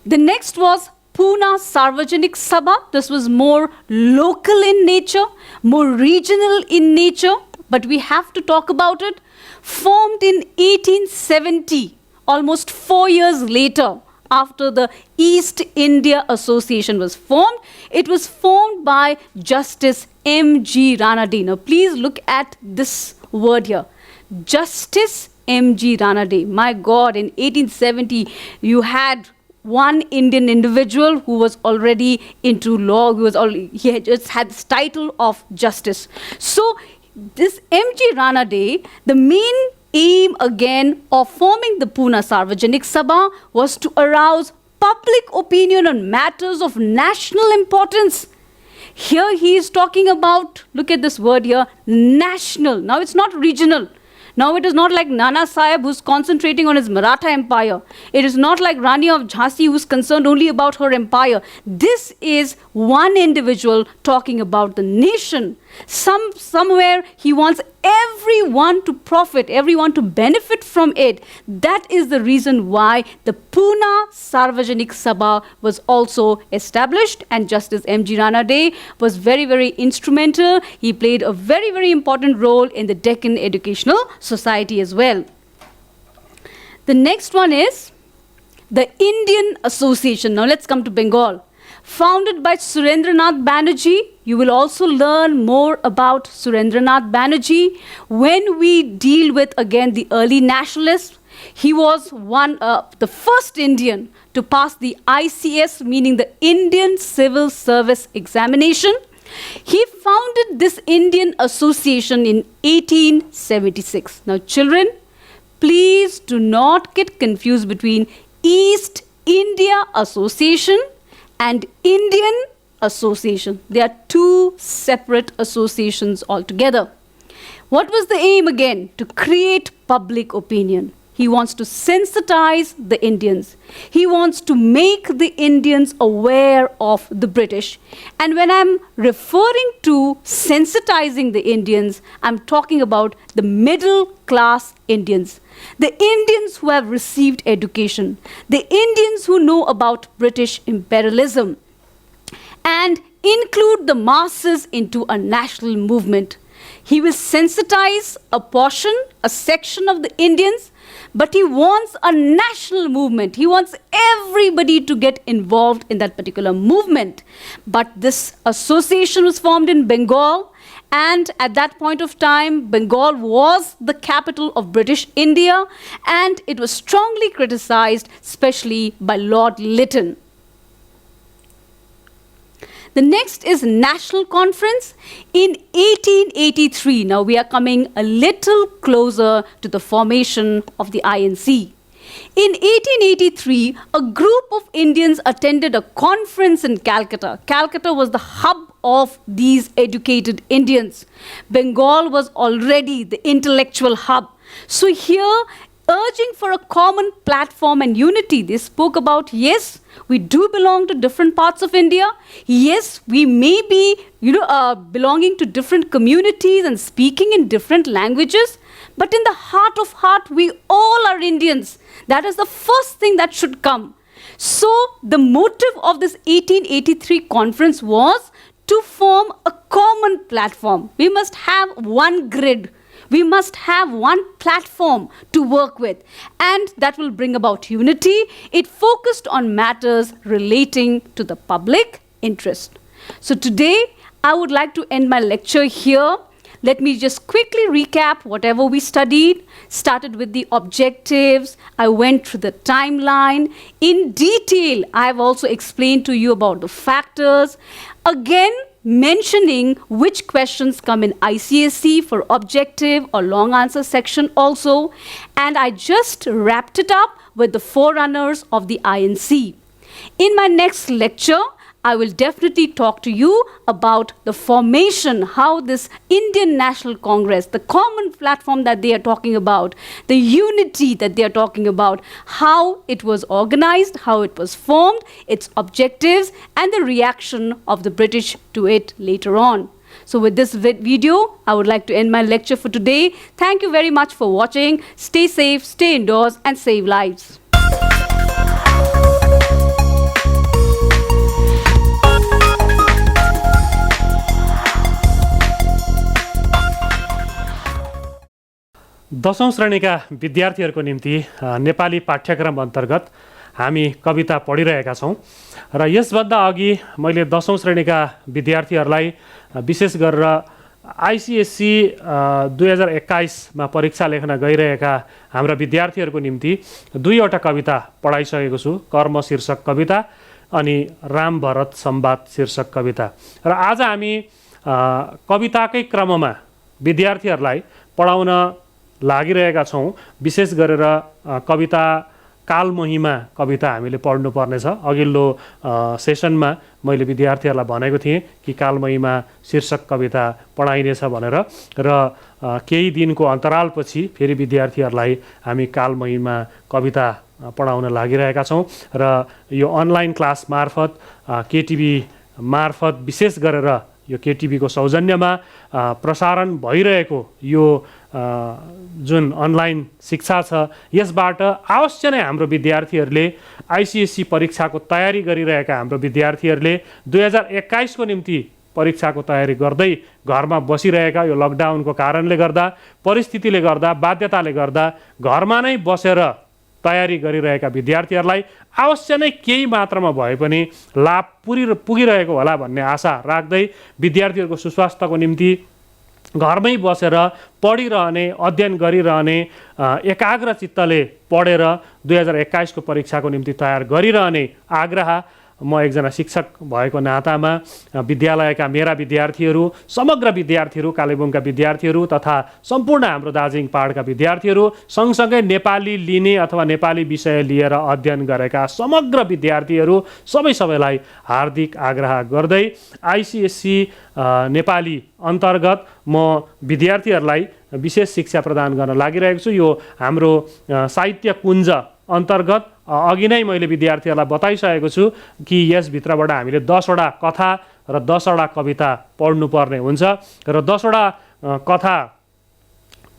The next was Pune Sarvajanik Sabha. This was more local in nature, more regional in nature, but we have to talk about it. Formed in 1870, almost 4 years later, after the East India Association was formed. It was formed by Justice M.G. Ranade. Now, please look at this word here. Justice M.G. Ranade. My God, in 1870, you had one Indian individual who was already into law, he had just had this title of justice. So this M.G. Ranade, the main aim again of forming the Pune Sarvajanik Sabha was to arouse public opinion on matters of national importance. Here he is talking about, look at this word here, national. Now it's not regional. Now it is not like Nana Sahib who's concentrating on his Maratha empire. It is not like Rani of Jhansi who's concerned only about her empire. This is one individual talking about the nation. Somewhere he wants everyone to profit, everyone to benefit from it. That is the reason why the Pune Sarvajanik Sabha was also established, and Justice M.G. Ranade was very, very instrumental. He played a very, very important role in the Deccan Educational Society as well. The next one is the Indian Association. Now let's come to Bengal. Founded by Surendranath Banerjee. You will also learn more about Surendranath Banerjee when we deal with, again, the early nationalists. He was the first Indian to pass the ICS, meaning the Indian Civil Service Examination. He founded this Indian Association in 1876. Now, children, please do not get confused between East India Association and Indian Association. They are two separate associations altogether. What was the aim again? To create public opinion. He wants to sensitize the Indians. He wants to make the Indians aware of the British. And when I'm referring to sensitizing the Indians, I'm talking about the middle class Indians. The Indians who have received education. The Indians who know about British imperialism. And include the masses into a national movement. He will sensitize a portion, a section of the Indians, but he wants a national movement. He wants everybody to get involved in that particular movement. But this association was formed in Bengal, and at that point of time, Bengal was the capital of British India, and it was strongly criticized, especially by Lord Lytton. The next is National Conference in 1883. Now we are coming a little closer to the formation of the INC. In 1883, a group of Indians attended a conference in Calcutta. Calcutta was the hub of these educated Indians. Bengal was already the intellectual hub. So here, urging for a common platform and unity, they spoke about, yes, we do belong to different parts of India. Yes, we may be, belonging to different communities and speaking in different languages. But in the heart of heart, we all are Indians. That is the first thing that should come. So the motive of this 1883 conference was to form a common platform. We must have one grid. We must have one platform to work with, and that will bring about unity. It focused on matters relating to the public interest. So today, I would like to end my lecture here. Let me just quickly recap whatever we studied. Started with the objectives. I went through the timeline. In detail, I have also explained to you about the factors. Again, mentioning which questions come in ICSE for objective or long answer section also. And I just wrapped it up with the forerunners of the INC. In my next lecture, I will definitely talk to you about the formation, how this Indian National Congress, the common platform that they are talking about, the unity that they are talking about, how it was organized, how it was formed, its objectives, and the reaction of the British to it later on. So with this video, I would like to end my lecture for today. Thank you very much for watching. Stay safe, stay indoors, and save lives. दशौं श्रेणीका विद्यार्थीहरूको निम्ति नेपाली पाठ्यक्रम अन्तर्गत हामी कविता पढिरहेका छौं र यसभन्दा अघि मैले दशौं श्रेणीका विद्यार्थीहरूलाई विशेष गरेर आईसीएससी 2021 मा परीक्षा लेख्न गइरहेका हाम्रा विद्यार्थीहरूको निम्ति दुईवटा कविता पढाइसकेको छु। कर्म शीर्षक कविता अनि राम भरत संवाद शीर्षक कविता। र आज हामी कविताकै क्रममा विद्यार्थीहरूलाई पढाउन लागिरहेका छौं। विशेष गरेर कविता काल महिमा कविता हामीले पढ्नु पर्नेछ। अघिल्लो सेसनमा मैले विद्यार्थीहरूलाई भनेको थिएँ कि काल महिमा शीर्षक कविता पढाइनेछ भनेर र केही दिनको अन्तरालपछि फेरि विद्यार्थीहरूलाई हामी काल महिमा कविता पढाउन लागिरहेका छौं र यो अनलाइन क्लास मार्फत केटीभी मार्फत विशेष गरेर यो केटीभीको सौजन्यमा प्रसारण भइरहेको यो जुन अनलाइन शिक्षा छ यसबाट अवश्य नै हाम्रो विद्यार्थीहरूले आईसीएससी परीक्षाको तयारी गरिरहेका हाम्रो विद्यार्थीहरूले 2021 को निम्ति परीक्षाको तयारी गर्दै घरमा बसिरहेका यो लकडाउनको कारणले गर्दा परिस्थितिले गर्दा बाध्यताले गर्दा घरमा नै बसेर तयारी गरिरहेका विद्यार्थीहरूलाई अवश्य नै केही मात्रामा भए पनि लाभ पुगिरहेको होला भन्ने आशा राख्दै विद्यार्थीहरूको सुस्वास्थ्यको निम्ति घरमै बसेर पढिरहने अध्ययन गरिरहने एकाग्र चित्तले पढेर 2021 को परीक्षाको निम्ति तयार गरिरहने आग्रह म एकजना शिक्षक भएको नातामा विद्यालयका मेरा विद्यार्थीहरू समग्र विद्यार्थीहरू कालेबुङका विद्यार्थीहरू तथा सम्पूर्ण हाम्रो दार्जिलिङ पहाडका विद्यार्थीहरू सँगसँगै नेपाली लिने अथवा नेपाली विषय लिएर अध्ययन गरेका समग्र विद्यार्थीहरू सबैलाई हार्दिक आग्रह गर्दै आईसीएससी नेपाली अन्तर्गत म विद्यार्थीहरूलाई विशेष शिक्षा प्रदान गर्न लागिरहेको छु। यो हाम्रो साहित्य कुञ्ज अन्तर्गत अघि नै मैले विद्यार्थीहरूलाई बताइसकेको छु कि यसभित्रबाट हामीले 10 वटा कथा र 10 वटा कविता पढ्नुपर्ने हुन्छ र 10 वटा कथा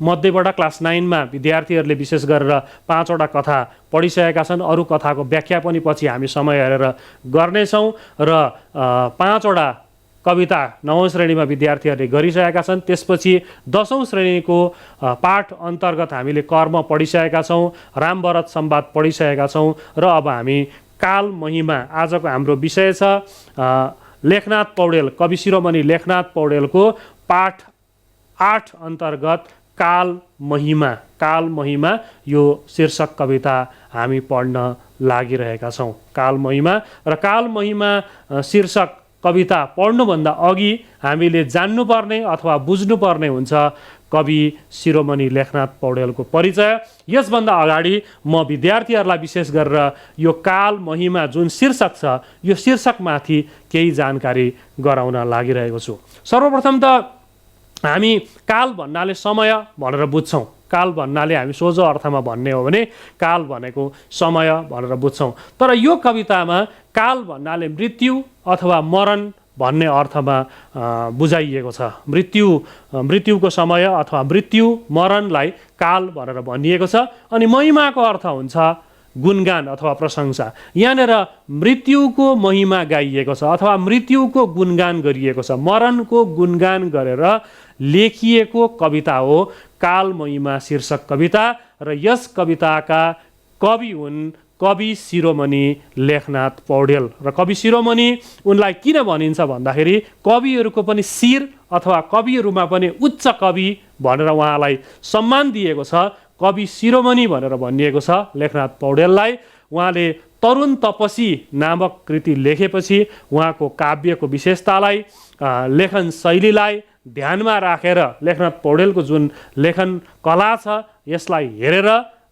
मध्येबाट क्लास 9 मा विद्यार्थीहरूले विशेष गरेर 5 वटा कथा पढिसकेका छन्। अरू कथाको व्याख्या पनि पछि हामी समय हेरेर गर्नेछौँ र 5 वटा कविता 9औं श्रेणीमा विद्यार्थीहरूले गरिसकेका छन्। त्यसपछि 10औं श्रेणीको पाठ अन्तर्गत हामीले कर्म पढिसकेका छौँ, राम भरत संवाद पढिसकेका छौँ र अब हामी काल महिमा आजको हाम्रो विषय छ लेखनाथ पौडेल कवि शिरोमणि लेखनाथ पौडेलको पाठ 8 अन्तर्गत काल महिमा यो शीर्षक कविता हामी पढ्न लागिरहेका छौँ। काल महिमा र काल महिमा शीर्षक कविता पढ्नुभन्दा अघि हामीले जान्नुपर्ने अथवा बुझ्नुपर्ने हुन्छ कवि शिरोमणि लेखनाथ पौडेलको परिचय। यसभन्दा अगाडि म विद्यार्थीहरूलाई विशेष गरेर यो काल महिमा जुन शीर्षक छ यो शीर्षकमाथि केही जानकारी गराउन लागिरहेको छु। सर्वप्रथम त हामी काल भन्नाले समय भनेर बुझ्छौँ। काल भन्नाले हामी सोझो अर्थमा भन्ने हो भने काल भनेको समय भनेर बुझ्छौँ। तर यो कवितामा काल भन्नाले मृत्यु अथवा मरण भन्ने अर्थमा बुझाइएको छ। मृत्युको समय अथवा मृत्यु मरणलाई काल भनेर भनिएको छ। अनि महिमाको अर्थ हुन्छ गुणगान अथवा प्रशंसा। यहाँनिर मृत्युको महिमा गाइएको छ अथवा मृत्युको गुणगान गरिएको छ। मरणको गुणगान गरेर लेखिएको कविता हो काल महिमा शीर्षक कविता र यस कविताका कवि हुन् कवि शिरोमणि लेखनाथ पौडेल। र कवि शिरोमणि उनलाई किन भनिन्छ भन्दाखेरि कविहरूको पनि शिर अथवा कविहरूमा पनि उच्च कवि भनेर उहाँलाई सम्मान दिएको छ। कवि शिरोमणि भनेर भनिएको छ लेखनाथ पौडेललाई। उहाँले तरुण तपसी नामक कृति लेखेपछि उहाँको काव्यको विशेषतालाई, लेखन शैलीलाई ध्यानमा राखेर लेखनाथ पौडेलको जुन लेखन कला छ यसलाई हेरेर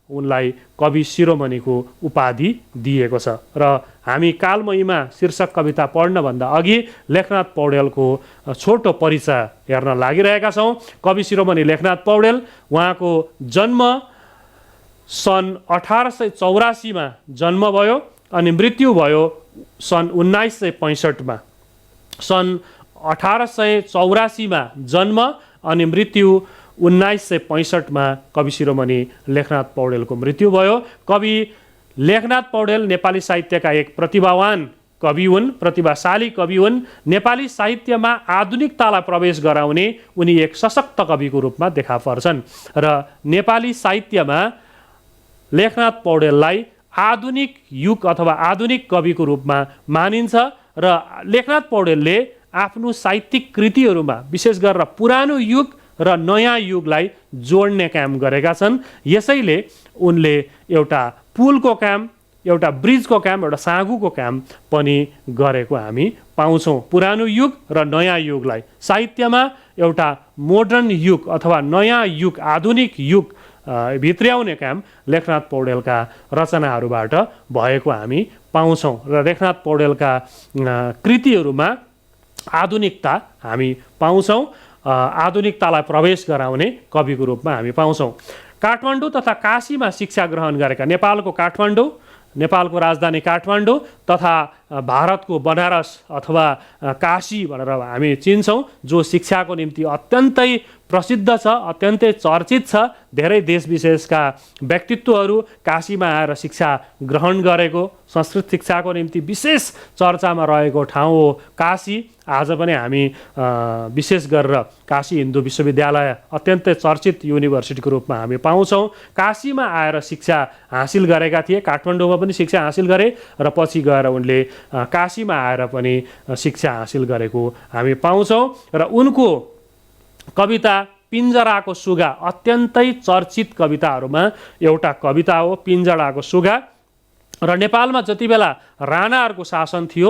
उनलाई कवि शिरोमणिको उपाधि दिएको छ। र हामी कालमहिमा शीर्षक कविता पढ्नभन्दा अघि लेखनाथ पौडेलको छोटो परिचय हेर्न लागिरहेका छौँ। कवि शिरोमणि लेखनाथ पौडेल, उहाँको जन्म सन् 1884 मा जन्म भयो अनि मृत्यु भयो सन् 1965 मा। सन् 1884 मा जन्म अनि मृत्यु 1965 मा कवि शिरोमणि लेखनाथ पौडेलको मृत्यु भयो। कवि लेखनाथ पौडेल नेपाली साहित्यका एक प्रतिभावान कवि हुन्, प्रतिभाशाली कवि हुन्। नेपाली साहित्यमा आधुनिकतालाई प्रवेश गराउने उनी एक सशक्त कविको रूपमा देखा पर्छन् र नेपाली साहित्यमा लेखनाथ पौडेललाई आधुनिक युग अथवा आधुनिक कविको रूपमा मानिन्छ। र लेखनाथ पौडेलले आफ्नो साहित्यिक कृतिहरूमा विशेष गरेर पुरानो युग र नयाँ युगलाई जोड्ने काम गरेका छन्। यसैले उनले एउटा पुलको काम, एउटा ब्रिजको काम, एउटा साँघुको काम पनि गरेको हामी पाउँछौँ। पुरानो युग र नयाँ युगलाई साहित्यमा एउटा मोडर्न युग अथवा नयाँ युग, आधुनिक युग भित्र्याउने काम लेखनाथ पौडेलका रचनाहरूबाट भएको हामी पाउँछौँ। र लेखनाथ पौडेलका कृतिहरूमा आधुनिकता हामी पाउँछौँ, आधुनिकतालाई प्रवेश गराउने कविको रूपमा हामी पाउँछौँ। काठमाडौँ तथा काशीमा शिक्षा ग्रहण गरेका, नेपालको काठमाडौँ, नेपालको राजधानी काठमाडौँ तथा भारतको बनारस अथवा काशी भनेर हामी चिन्छौँ, जो शिक्षाको निम्ति अत्यन्तै प्रसिद्ध छ, अत्यन्तै चर्चित छ। धेरै देश विशेषका व्यक्तित्वहरू काशीमा आएर शिक्षा ग्रहण गरेको, संस्कृत शिक्षाको निम्ति विशेष चर्चामा रहेको ठाउँ हो काशी। आज पनि हामी विशेष गरेर काशी हिन्दू विश्वविद्यालय अत्यन्तै चर्चित युनिभर्सिटीको रूपमा हामी पाउँछौँ। काशीमा आएर शिक्षा हासिल गरेका थिए, काठमाडौँमा पनि शिक्षा हासिल गरे र पछि गएर उनले काशीमा आएर पनि शिक्षा हासिल गरेको हामी पाउँछौँ। र उनको कविता पिञ्जराको सुगा अत्यन्तै चर्चित कविताहरूमा एउटा कविता हो पिञ्जराको सुगा। र नेपालमा जति बेला राणाहरूको शासन थियो,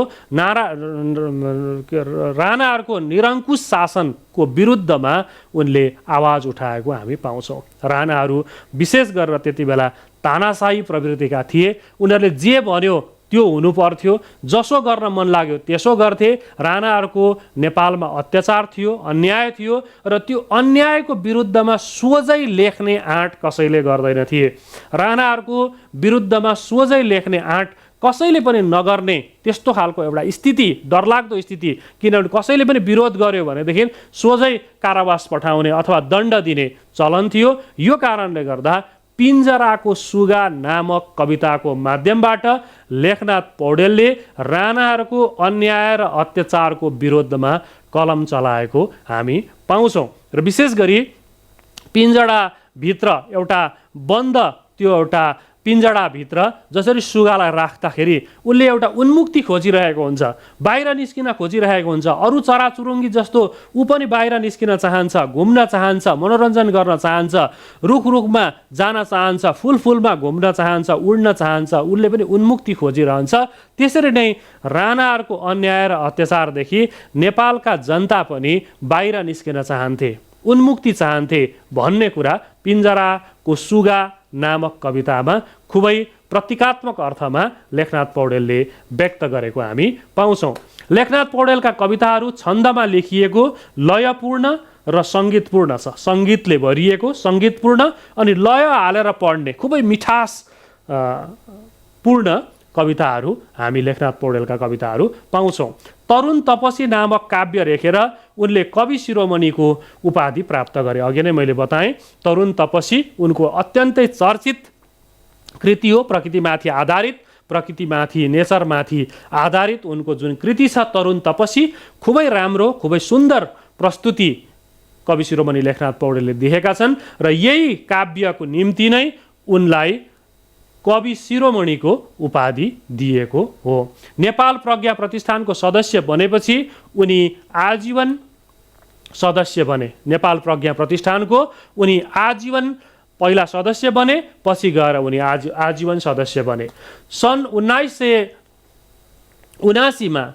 राणाहरूको निरङ्कुश शासनको विरुद्धमा उनले आवाज उठाएको हामी पाउँछौँ। राणाहरू विशेष गरेर त्यति बेला तानाशाही प्रवृत्तिका थिए। उनीहरूले जे भन्यो त्यो हुनु पर्थ्यो, जसो गर्न मन लाग्यो त्यसो गर्थे। राणाहरूको नेपालमा अत्याचार थियो, अन्याय थियो र त्यो अन्यायको विरुद्धमा सोझै लेख्ने आँट कसैले गर्दैन थिए। राणाहरूको विरुद्धमा सोझै लेख्ने आँट कसैले पनि नगर्ने त्यस्तो खालको एउटा स्थिति, डरलाग्दो स्थिति। किनभने कसैले पनि विरोध गर्यो भनेदेखि सोझै कारावास पठाउने अथवा दण्ड दिने चलन थियो। यो कारणले गर्दा पिञ्जराको सुगा नामक कविताको माध्यमबाट लेखनाथ पौडेलले राणाहरूको अन्याय र अत्याचारको विरुद्धमा कलम चलाएको हामी पाउँछौँ। र विशेष गरी पिञ्जडाभित्र एउटा बन्द, त्यो एउटा पिञ्जडाभित्र जसरी सुगालाई राख्दाखेरि उसले एउटा उन्मुक्ति खोजिरहेको हुन्छ, बाहिर निस्किन खोजिरहेको हुन्छ। अरू चराचुरुङ्गी जस्तो ऊ पनि बाहिर निस्किन चाहन्छ, घुम्न चाहन्छ, मनोरञ्जन गर्न चाहन्छ, रुखमा जान चाहन्छ, फुलमा घुम्न चाहन्छ, उड्न चाहन्छ। उसले पनि उन्मुक्ति खोजिरहन्छ। त्यसरी नै राणाहरूको अन्याय र अत्याचारदेखि नेपालका जनता पनि बाहिर निस्किन चाहन्थे, उन्मुक्ति चाहन्थे भन्ने कुरा पिञ्जराको सुगा नामक कवितामा खुबै प्रतीकात्मक अर्थमा लेखनाथ पौडेलले व्यक्त गरेको हामी पाउँछौँ। लेखनाथ पौडेलका कविताहरू छन्दमा लेखिएको, लयपूर्ण र सङ्गीतपूर्ण छ। सङ्गीतले भरिएको, सङ्गीतपूर्ण अनि लय हालेर पढ्ने खुबै मिठास पूर्ण कविताहरू हामी लेखनाथ पौडेलका कविताहरू पाउँछौँ। तरुण तपसी नामक काव्य लेखेर उनले कवि शिरोमणिको उपाधि प्राप्त गरे। अघि नै मैले बताएँ तरुण तपसी उनको अत्यन्तै चर्चित कृति हो, प्रकृतिमाथि आधारित, प्रकृतिमाथि नेचरमाथि आधारित उनको जुन कृति छ तरुण तपसी, खुबै राम्रो, खुबै सुन्दर प्रस्तुति कवि शिरोमणि लेखनाथ पौडेलले दिएका छन्। र यही काव्यको निम्ति नै उनलाई कवि शिरोमणिको उपाधि दिएको हो। नेपाल प्रज्ञा प्रतिष्ठानको सदस्य बनेपछि उनी आजीवन सदस्य बने। नेपाल प्रज्ञा प्रतिष्ठानको उनी आजीवन पहिला सदस्य बने, पछि गएर उनी आजीवन सदस्य बने। सन् 1979 मा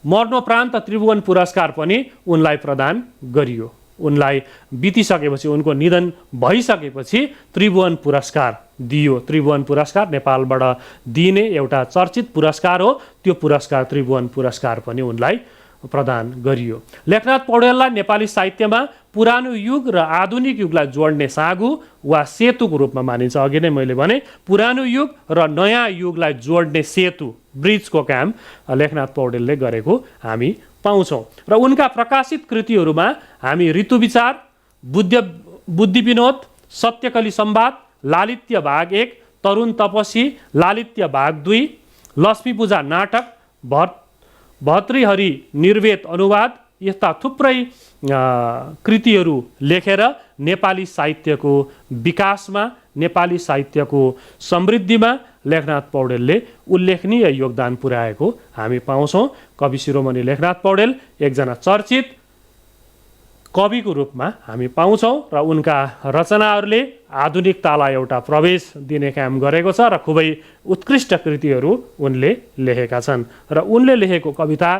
मरणोपरान्त त्रिभुवन पुरस्कार पनि उनलाई प्रदान गरियो। उनलाई बितिसकेपछि, उनको निधन भइसकेपछि त्रिभुवन पुरस्कार दियो। त्रिभुवन पुरस्कार नेपालबाट दिइने एउटा चर्चित पुरस्कार हो। त्यो पुरस्कार त्रिभुवन पुरस्कार पनि उनलाई प्रदान गरियो। लेखनाथ पौड्याललाई नेपाली साहित्यमा पुरानो युग र आधुनिक युगलाई जोड्ने साँघु वा सेतुको रूपमा मानिन्छ। अघि नै मैले भने पुरानो युग र नयाँ युगलाई जोड्ने सेतु, ब्रिजको काम लेखनाथ पौड्यालले गरेको हामी पाउँछौँ। र उनका प्रकाशित कृतिहरूमा हामी ऋतुविचार, बुद्धि विनोद, सत्यकली संवाद, लालित्य भाग 1, तरुण तपसी, लालित्य भाग 2, लक्ष्मी पूजा नाटक, भतृहरि निर्वेद अनुवाद यस्ता थुप्रै कृतिहरू लेखेर नेपाली साहित्यको विकासमा, नेपाली साहित्यको समृद्धिमा लेखनाथ पौड्यालले उल्लेखनीय योगदान पुर्याएको हामी पाउँछौँ। कवि शिरोमणि लेखनाथ पौड्याल एकजना चर्चित कविको रूपमा हामी पाउँछौँ र उनका रचनाहरूले आधुनिकतालाई एउटा प्रवेश दिने काम गरेको छ र खुबै उत्कृष्ट कृतिहरू उनले लेखेका छन्। र उनले लेखेको कविता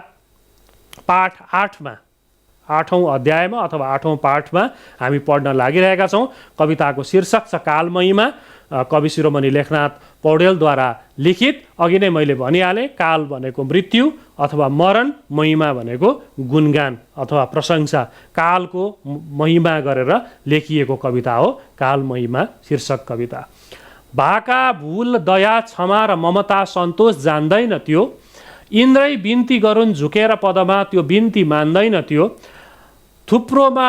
पाठ 8मा, 8औं अध्यायमा अथवा 8औं पाठमा हामी पढ्न लागिरहेका छौँ। कविताको शीर्षक छ कालमहिमा। कवि शिरोमणि लेखनाथ पौड्यालद्वारा लिखित। अघि नै मैले भनिहालेँ, काल भनेको मृत्यु अथवा मरण, महिमा भनेको गुणगान अथवा प्रशंसा। कालको महिमा गरेर लेखिएको कविता हो काल महिमा शीर्षक कविता। भाका भूल दया क्षमा र ममता सन्तोष जान्दैन त्यो, इन्द्रै बिन्ती गरून् झुकेर पदमा त्यो बिन्ती मान्दैन त्यो, थुप्रोमा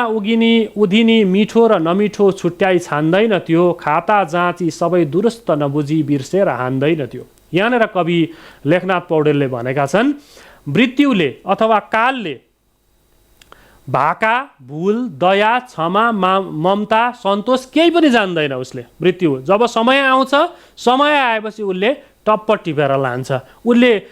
उधिनी मिठो र नमिठो छुट्याइ छान्दैन त्यो, खाता जाँची सबै दुरुस्त नबुझी बिर्सेर हान्दैन त्यो। यहाँनिर कवि लेखनाथ पौड्यालले भनेका छन् मृत्युले अथवा कालले भाका भूल दया क्षमा ममता सन्तोष केही पनि जान्दैन। उसले मृत्यु जब समय आउँछ, समय आएपछि उसले टप्प टिपेर लान्छ। उसले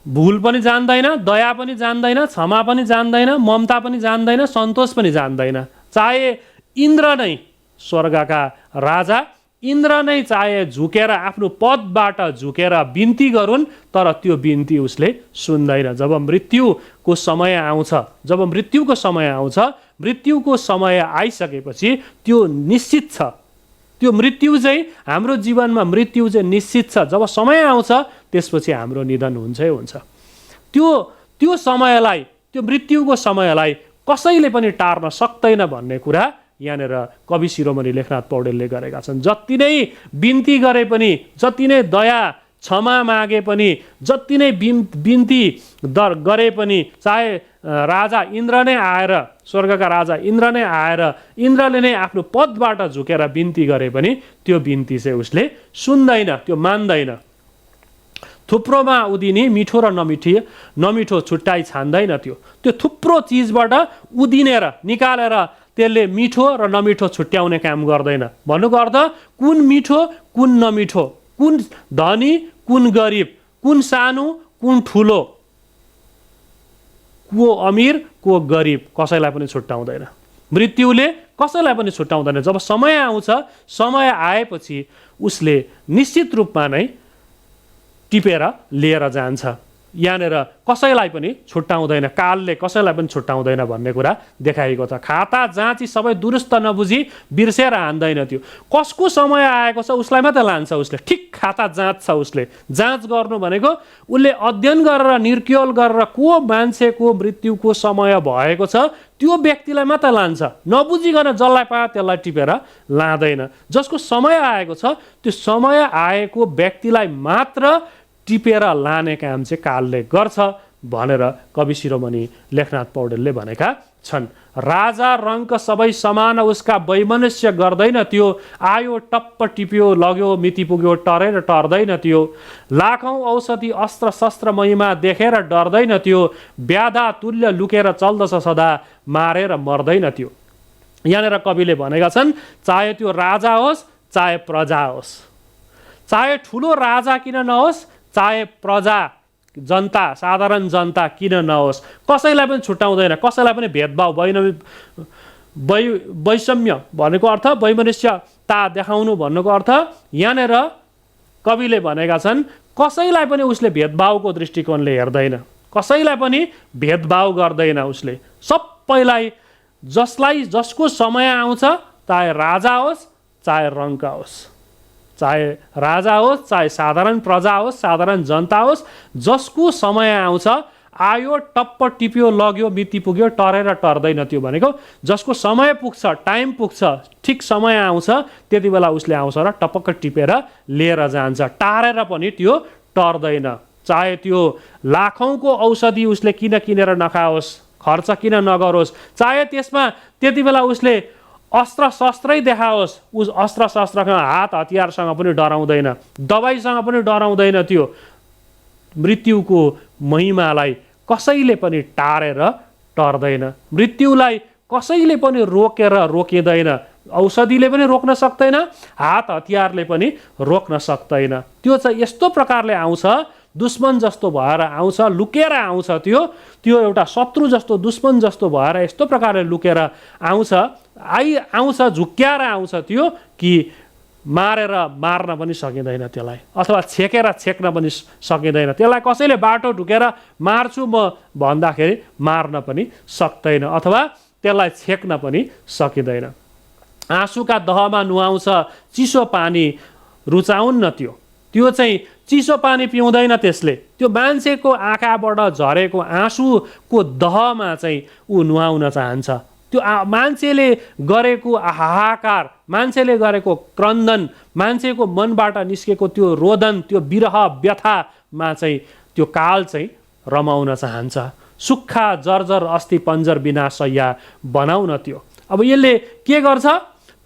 भूल पनि जान्दैन, दया पनि जान्दैन, क्षमा पनि जान्दैन, ममता पनि जान्दैन, सन्तोष पनि जान्दैन। चाहे इन्द्र नै, स्वर्गका राजा इन्द्र नै चाहे झुकेर आफ्नो पदबाट झुकेर बिन्ती गरून्, तर त्यो बिन्ती उसले सुन्दैन। जब मृत्युको समय आउँछ, मृत्युको समय आइसकेपछि त्यो निश्चित छ। त्यो मृत्यु चाहिँ हाम्रो जीवनमा मृत्यु चाहिँ निश्चित छ। जब समय आउँछ त्यसपछि हाम्रो निधन हुन्छै हुन्छ। त्यो समयलाई, त्यो मृत्युको समयलाई कसैले पनि टार्न सक्दैन भन्ने कुरा यहाँनिर कवि शिरोमणि लेखनाथ पौड्यालले गरेका छन्। जति नै बिन्ती गरे पनि, जति नै दया क्षमा मागे पनि, जति नै बिन्ती गरे पनि, चाहे राजा इन्द्र नै आएर, स्वर्गका राजा इन्द्र नै आएर इन्द्रले नै आफ्नो पदबाट झुकेर बिन्ती गरे पनि त्यो बिन्ती चाहिँ उसले सुन्दैन, त्यो मान्दैन। थुप्रोमा उधिनी मिठो र नमिठो छुट्याइ छान्दैन त्यो थुप्रो चिजबाट उधिनेर निकालेर त्यसले मिठो र नमिठो छुट्याउने काम गर्दैन। भन्नुको अर्थ कुन मिठो कुन नमिठो, कुन धनी कुन गरिब, कुन सानो कुन ठुलो, को अमीर को गरिब, कसैलाई पनि छुट्याउँदैन। मृत्युले कसैलाई पनि छुट्याउँदैन। जब समय आउँछ, समय आएपछि उसले निश्चित रूपमा नै टिपेर लिएर जान्छ। यहाँनिर कसैलाई पनि छुट्याउँदैन, कालले कसैलाई पनि छुट्याउँदैन भन्ने कुरा देखाइएको छ। खाता जाँची सबै दुरुस्त नबुझी बिर्सेर हान्दैन त्यो। कसको समय आएको छ उसलाई मात्रै लान्छ उसले। ठिक खाता जाँच्छ उसले। जाँच गर्नु भनेको उसले अध्ययन गरेर निर्क्योल गरेर को मान्छेको मृत्युको समय भएको छ त्यो व्यक्तिलाई मात्रै लान्छ। नबुझिकन जसलाई पायो त्यसलाई टिपेर लाँदैन। जसको समय आएको छ त्यो समय आएको व्यक्तिलाई मात्र टिपेर लाने काम चाहिँ कालले गर्छ भनेर कवि शिरोमणि लेखनाथ पौड्यालले भनेका छन्। राजा रङ्क सबै समान उसका वैमनस्य गर्दैन त्यो, आयो टप्प टिप्यो लग्यो मिति पुग्यो टरेर टर्दैन त्यो, लाखौँ औषधि अस्त्र शस्त्र महिमा देखेर डर्दैन त्यो, व्याधा तुल्य लुकेर चल्दछ सदा मारेर मर्दैन त्यो। यहाँनिर कविले भनेका छन् चाहे त्यो राजा होस् चाहे प्रजा होस्, चाहे ठुलो राजा किन नहोस्, चाहे प्रजा जनता साधारण जनता किन नहोस्, कसैलाई पनि छुट्याउँदैन, कसैलाई पनि भेदभाव वैषम्य भनेको अर्थ वैमनस्यता देखाउनु भन्नुको अर्थ यहाँनिर कविले भनेका छन् कसैलाई पनि उसले भेदभावको दृष्टिकोणले हेर्दैन, कसैलाई पनि भेदभाव गर्दैन। उसले सबैलाई जसको समय आउँछ, चाहे राजा होस् चाहे रङ्का होस्, चाहे राजा होस् चाहे साधारण प्रजा होस् साधारण जनता होस्, जसको समय आउँछ आयो टप्प टिप्यो लग्यो मिति पुग्यो टरेर टर्दैन। त्यो भनेको जसको समय पुग्छ, टाइम पुग्छ, ठिक समय आउँछ त्यति बेला उसले आउँछ र टपक्क टिपेर लिएर जान्छ, टारेर पनि त्यो टर्दैन। चाहे त्यो लाखौँको औषधि उसले किनेर नखाओस्, खर्च किन नगरोस्, चाहे त्यसमा त्यति बेला उसले अस्त्र शस्त्रै देखाओस्, उस अस्त्र शस्त्रका हात हतियारसँग पनि डराउँदैन, दबाईसँग पनि डराउँदैन। त्यो मृत्युको महिमालाई कसैले पनि टारेर टर्दैन, मृत्युलाई कसैले पनि रोकिँदैन, औषधिले पनि रोक्न सक्दैन, हात हतियारले पनि रोक्न सक्दैन। त्यो चाहिँ यस्तो प्रकारले आउँछ, दुश्मन जस्तो भएर आउँछ, लुकेर आउँछ। त्यो एउटा शत्रु जस्तो दुश्मन जस्तो भएर यस्तो प्रकारले लुकेर आउँछ झुक्क्याएर आउँछ त्यो कि मारेर मार्न पनि सकिँदैन त्यसलाई, अथवा छेकेर छेक्न पनि सकिँदैन त्यसलाई। कसैले बाटो ढुकेर मार्छु म भन्दाखेरि मार्न पनि सक्दैन, अथवा त्यसलाई छेक्न पनि सकिँदैन। आँसुका दहमा नुहाउँछ, चिसो पानी रुचाउन्न। त्यो चाहिँ चिसो पानी पिउँदैन त्यसले, त्यो मान्छेको आँखाबाट झरेको आँसुको दहमा चाहिँ ऊ नुहाउन चाहन्छ। त्यो मान्छेले गरेको हाहाकार, मान्छेले गरेको क्रन्दन, मान्छेको मनबाट निस्केको त्यो रोदन, त्यो विरह व्यथामा चाहिँ त्यो काल चाहिँ रमाउन चाहन्छ। सुक्खा जर्जर अस्ति पन्जर बिना सय्या बनाउन। त्यो अब यसले के गर्छ,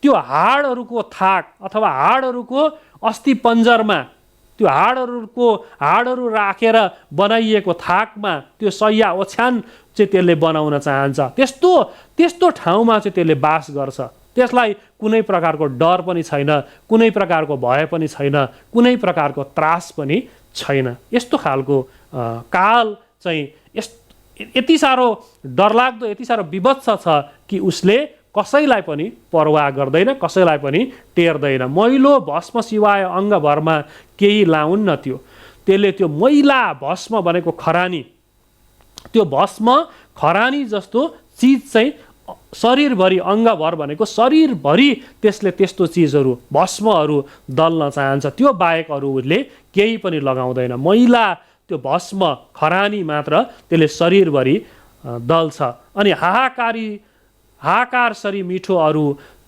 त्यो हाडहरूको थाक अथवा हाडहरूको अस्ति पन्जरमा, त्यो हाडहरू राखेर बनाइएको थाकमा त्यो सय्या ओछ्यान चाहिँ त्यसले बनाउन चाहन्छ। त्यस्तो ठाउँमा चाहिँ त्यसले बास गर्छ। त्यसलाई कुनै प्रकारको डर पनि छैन, कुनै प्रकारको भय पनि छैन, कुनै प्रकारको त्रास पनि छैन। यस्तो खालको काल चाहिँ यति साह्रो डरलाग्दो, यति साह्रो विभत्स छ कि उसले कसैलाई पनि परवाह गर्दैन, कसैलाई पनि टेर्दैन। मैलो भस्म सिवाय अङ्गभरमा केही लाउन्न। त्यसले त्यो मैला भस्म भनेको खरानी, त्यो भस्म खरानी जस्तो चिज चाहिँ शरीरभरि, अङ्गभर भनेको शरीरभरि त्यसले त्यस्तो चिजहरू भस्महरू दल्न चाहन्छ। त्यो बाहेक अरू उसले केही पनि लगाउँदैन। मैला त्यो भस्म खरानी मात्र त्यसले शरीरभरि दल्छ। अनि हाहाकार सरी मिठो अरू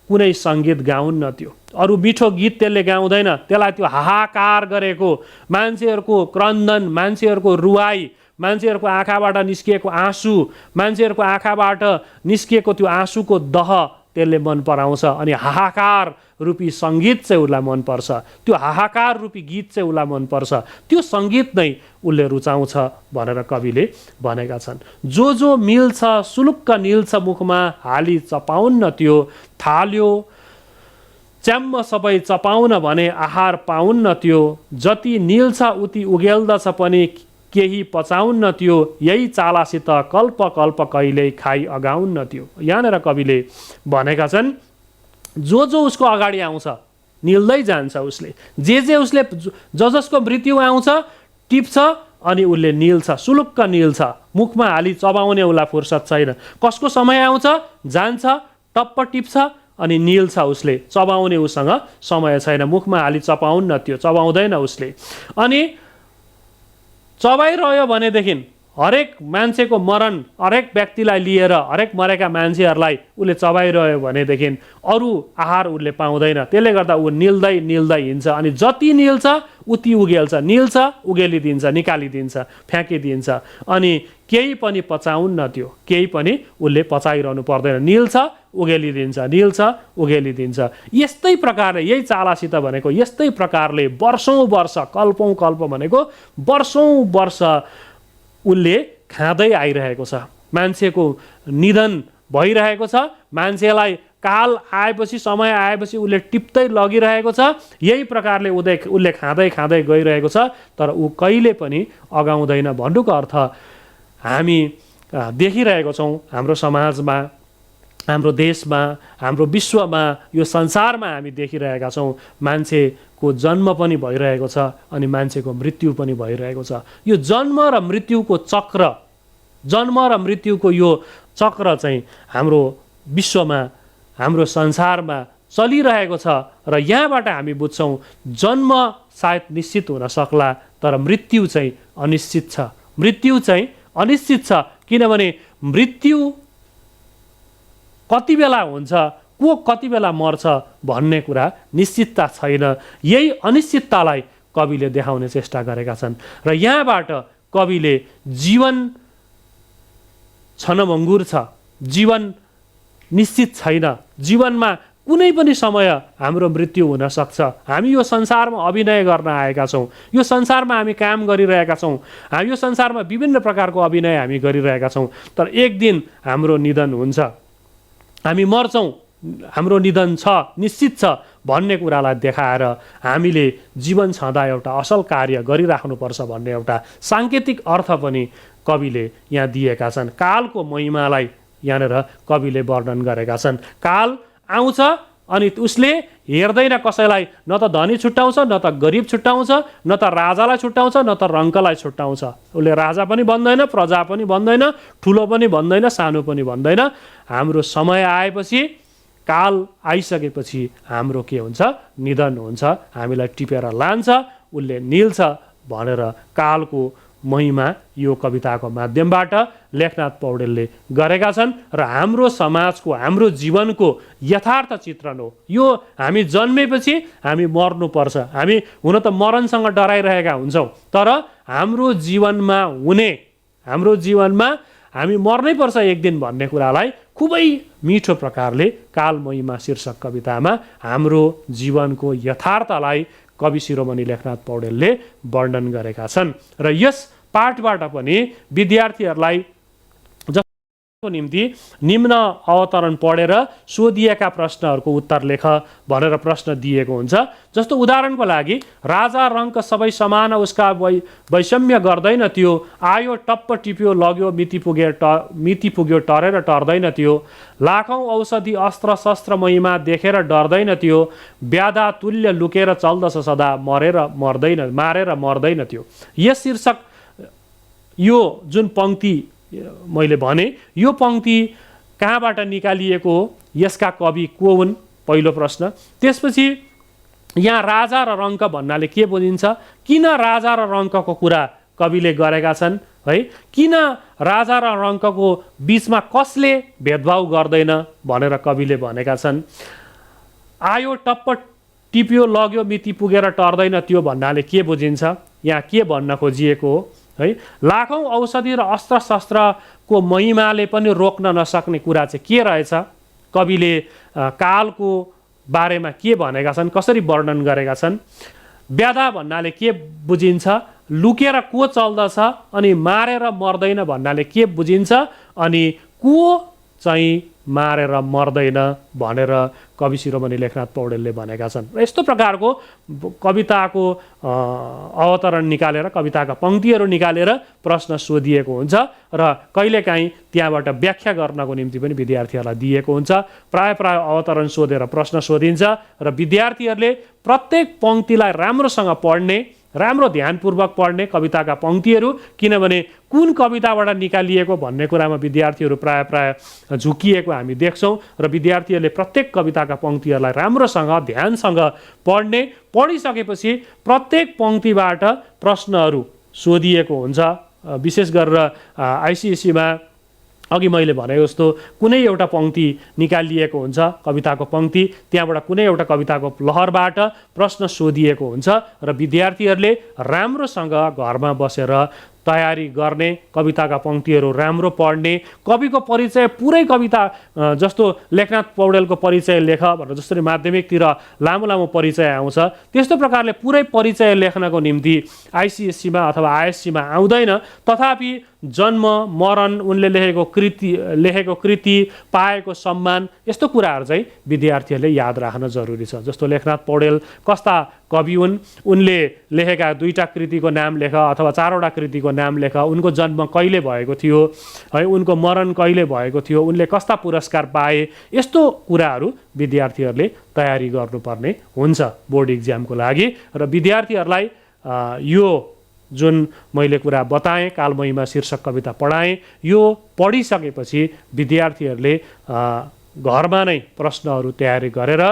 कुनै सङ्गीत गाउन्न। त्यो अरू मिठो गीत त्यसले गाउँदैन। त्यसलाई त्यो हाहाकार गरेको मान्छेहरूको क्रन्दन, मान्छेहरूको रुवाई, मान्छेहरूको आँखाबाट निस्किएको आँसु, मान्छेहरूको आँखाबाट निस्किएको त्यो आँसुको दह त्यसले मन पराउँछ। अनि हाहाकार रूपी सङ्गीत चाहिँ उसलाई मनपर्छ, त्यो हाहाकार रूपी गीत चाहिँ उसलाई मनपर्छ, त्यो सङ्गीत नै उसले रुचाउँछ भनेर कविले भनेका छन्। जो मिल्छ सुलुक्क निल्छ मुखमा हाली चपाउन्न। त्यो थाल्यो च्याम्म सबै चपाउन भने आहार पाउन्न। त्यो जति निल्छ उति उगेल्दछ पनि केही पचाउन्न। त्यो यही चालासित कल्प कल्प कहिल्यै खाइ अगाउन्न। त्यो यहाँनिर कविले भनेका छन् जो उसको अगाडि आउँछ निल्दै जान्छ। उसले जे उसले जसको मृत्यु आउँछ टिप्छ अनि उसले निल्छ, सुलुक्क निल्छ, मुखमा हाली चबाउने उसलाई फुर्सद छैन। कसको समय आउँछ जान्छ, टप्प टिप्छ अनि निल्छ। उसले चबाउने उसँग समय छैन, मुखमा हाली चपाउन्न, त्यो चबाउँदैन उसले। अनि चबाइरह्यो भनेदेखि हरेक मान्छेको मरण, हरेक व्यक्तिलाई लिएर, हरेक मरेका मान्छेहरूलाई उसले चबाइरह्यो भनेदेखि अरू आहार उसले पाउँदैन। त्यसले गर्दा ऊ निल्दै हिँड्छ। अनि जति निल्छ उति उगेल्छ, निल्छ उगेलिदिन्छ, निकालिदिन्छ, फ्याँकिदिन्छ। अनि केही पनि पचाउन्न। त्यो केही पनि उसले पचाइरहनु पर्दैन, निल्छ उगेलिदिन्छ, निल्छ उगेलिदिन्छ। यस्तै प्रकारले, यही चालासित भनेको यस्तै प्रकारले वर्षौँ वर्ष, कल्पौँ कल्प भनेको वर्षौँ वर्ष उसले खाँदै आइरहेको छ। मान्छेको निधन भइरहेको छ, मान्छेलाई काल आएपछि समय आएपछि उसले टिप्दै लगिरहेको छ। यही प्रकारले उसले खाँदै खाँदै गइरहेको छ, तर ऊ कहिले पनि अगाउँदैन भन्नुको अर्थ हामी देखिरहेको छौँ हाम्रो समाजमा, हाम्रो देशमा, हाम्रो विश्वमा, यो संसारमा हामी देखिरहेका छौँ मान्छेको जन्म पनि भइरहेको छ अनि मान्छेको मृत्यु पनि भइरहेको छ। यो जन्म र मृत्युको यो चक्र चाहिँ हाम्रो विश्वमा, हाम्रो संसारमा चलिरहेको छ। र यहाँबाट हामी बुझ्छौँ जन्म सायद निश्चित हुन सक्ला, तर मृत्यु चाहिँ अनिश्चित छ। मृत्यु चाहिँ अनिश्चित छ, किनभने मृत्यु कति बेला हुन्छ, को कति बेला मर्छ भन्ने कुरा निश्चितता छैन। यही अनिश्चिततालाई कविले देखाउने चेष्टा गरेका छन्। र यहाँबाट कविले जीवन क्षणभङ्गुर छ, जीवन निश्चित छैन, जीवनमा कुनै पनि समय हाम्रो मृत्यु हुन सक्छ। हामी यो संसारमा अभिनय गर्न आएका छौँ, यो संसारमा हामी काम गरिरहेका छौँ, हामी यो संसारमा विभिन्न प्रकारको अभिनय हामी गरिरहेका छौँ, तर एक दिन हाम्रो निधन हुन्छ, हामी मर्छौँ, हाम्रो निधन छ, निश्चित छ भन्ने कुरालाई देखाएर हामीले जीवन छँदा एउटा असल कार्य गरिराख्नुपर्छ भन्ने एउटा साङ्केतिक अर्थ पनि कविले यहाँ दिएका छन्। कालको महिमालाई यहाँनिर कविले वर्णन गरेका छन्। काल आउँछ अनि उसले हेर्दैन कसैलाई, न त धनी छुट्याउँछ, न त गरिब छुट्याउँछ, न त राजालाई छुट्याउँछ, न त रङ्कलाई छुट्याउँछ। उसले राजा पनि भन्दैन, प्रजा पनि भन्दैन, ठुलो पनि भन्दैन, सानो पनि भन्दैन। हाम्रो समय आएपछि, काल आइसकेपछि हाम्रो के हुन्छ, निधन हुन्छ, हामीलाई टिपेर लान्छ, उसले निल्छ भनेर कालको महिमा यो कविताको माध्यमबाट लेखनाथ पौडेलले गरेका छन्। र हाम्रो समाजको, हाम्रो जीवनको यथार्थ चित्रण हो यो। हामी जन्मेपछि हामी मर्नुपर्छ, हामी हुन त मरणसँग डराइरहेका हुन्छौँ, तर हाम्रो जीवनमा हामी मर्नै पर्छ एक दिन भन्ने कुरालाई खुबै मिठो प्रकारले काल महिमा शीर्षक कवितामा हाम्रो जीवनको यथार्थलाई कवि शिरोमणि लेखनाथ पौडेलले वर्णन गरेका छन्। र यस पाठबाट पनि विद्यार्थीहरूलाई जसको निम्ति निम्न अवतरण पढेर सोधिएका प्रश्नहरूको उत्तर लेख भनेर प्रश्न दिएको हुन्छ। जस्तो उदाहरणको लागि, राजा रङ्क सबै समान उसका वैषम्य गर्दैन त्यो, आयो टप्प टिप्यो लग्यो मिति पुग्यो टरेर टर्दैन त्यो, लाखौँ औषधि अस्त्र शस्त्र महिमा देखेर डर्दैन त्यो, व्याधा तुल्य लुकेर चल्दछ सदा मारेर मर्दैन त्यो। यस शीर्षक यो जुन पङ्क्ति मैले भने, यो पङ्क्ति कहाँबाट निकालिएको हो, यसका कवि को हुन्, पहिलो प्रश्न। त्यसपछि यहाँ राजा र रङ्क भन्नाले के बुझिन्छ, किन राजा र रङ्कको कुरा कविले गरेका छन् है, किन राजा र रङ्कको बिचमा कसले भेदभाव गर्दैन भनेर कविले भनेका छन्। आयो टप्प टिप्यो लग्यो मिति पुगेर टर्दैन त्यो भन्नाले के बुझिन्छ, यहाँ के भन्न खोजिएको हो है। लाखौँ औषधि र अस्त्र शस्त्रको महिमाले पनि रोक्न नसक्ने कुरा चाहिँ के रहेछ, कविले कालको बारेमा के भनेका छन्, कसरी वर्णन गरेका छन्। व्याधा भन्नाले के बुझिन्छ, लुकेर को चल्दछ, अनि मारेर मर्दैन भन्नाले के बुझिन्छ, अनि को चाहिँ मारेर मर्दैन भनेर कवि शिरोमणि लेखनाथ पौडेलले भनेका छन्। र यस्तो प्रकारको कविताको अवतरण निकालेर, कविताका पङ्क्तिहरू निकालेर प्रश्न सोधिएको हुन्छ र कहिलेकाहीँ त्यहाँबाट व्याख्या गर्नको निम्ति पनि विद्यार्थीहरूलाई दिएको हुन्छ। प्राय अवतरण सोधेर प्रश्न सोधिन्छ र विद्यार्थीहरूले प्रत्येक पङ्क्तिलाई राम्रोसँग पढ्ने, राम्रो ध्यानपूर्वक पढ्ने कविताका पङ्क्तिहरू, किनभने कुन कविताबाट निकालिएको भन्ने कुरामा विद्यार्थीहरू प्राय झुकिएको हामी देख्छौँ र विद्यार्थीहरूले प्रत्येक कविताका पङ्क्तिहरूलाई राम्रोसँग ध्यानसँग पढिसकेपछि प्रत्येक पङ्क्तिबाट प्रश्नहरू सोधिएको हुन्छ। विशेष गरेर आइसिएससीमा अघि मैले भनेको जस्तो कुनै एउटा पङ्क्ति निकालिएको हुन्छ, कविताको पङ्क्ति, त्यहाँबाट कुनै एउटा कविताको लहरबाट प्रश्न सोधिएको हुन्छ र विद्यार्थीहरूले राम्रोसँग घरमा बसेर तयारी गर्ने, कविताका पङ्क्तिहरू राम्रो पढ्ने, कविको परिचय पुरै कविता जस्तो लेखनाथ पौडेलको परिचय लेख भनेर जसरी माध्यमिकतिर लामो लामो परिचय आउँछ, त्यस्तो प्रकारले पुरै परिचय लेख्नको निम्ति आइसिएससीमा अथवा आइएससीमा आउँदैन। तथापि जन्म मरण उनले लेखेको कृति पाएको सम्मान यस्तो कुराहरू चाहिँ विद्यार्थीहरूले याद राख्न जरुरी छ। जस्तो लेखनाथ पौडेल कस्ता कवि हुन्, उनले लेखेका 2टा कृतिको नाम लेख अथवा 4वटा कृतिको नाम लेख, उनको जन्म कहिले भएको थियो है, उनको मरण कहिले भएको थियो, उनले कस्ता पुरस्कार पाए, यस्तो कुराहरू विद्यार्थीहरूले तयारी गर्नुपर्ने हुन्छ बोर्ड इक्जामको लागि। र विद्यार्थीहरूलाई यो जुन मैले कुरा बताएँ, कालमहिमा शीर्षक कविता पढाएँ, यो पढिसकेपछि विद्यार्थीहरूले घरमा नै प्रश्नहरू तयारी गरेर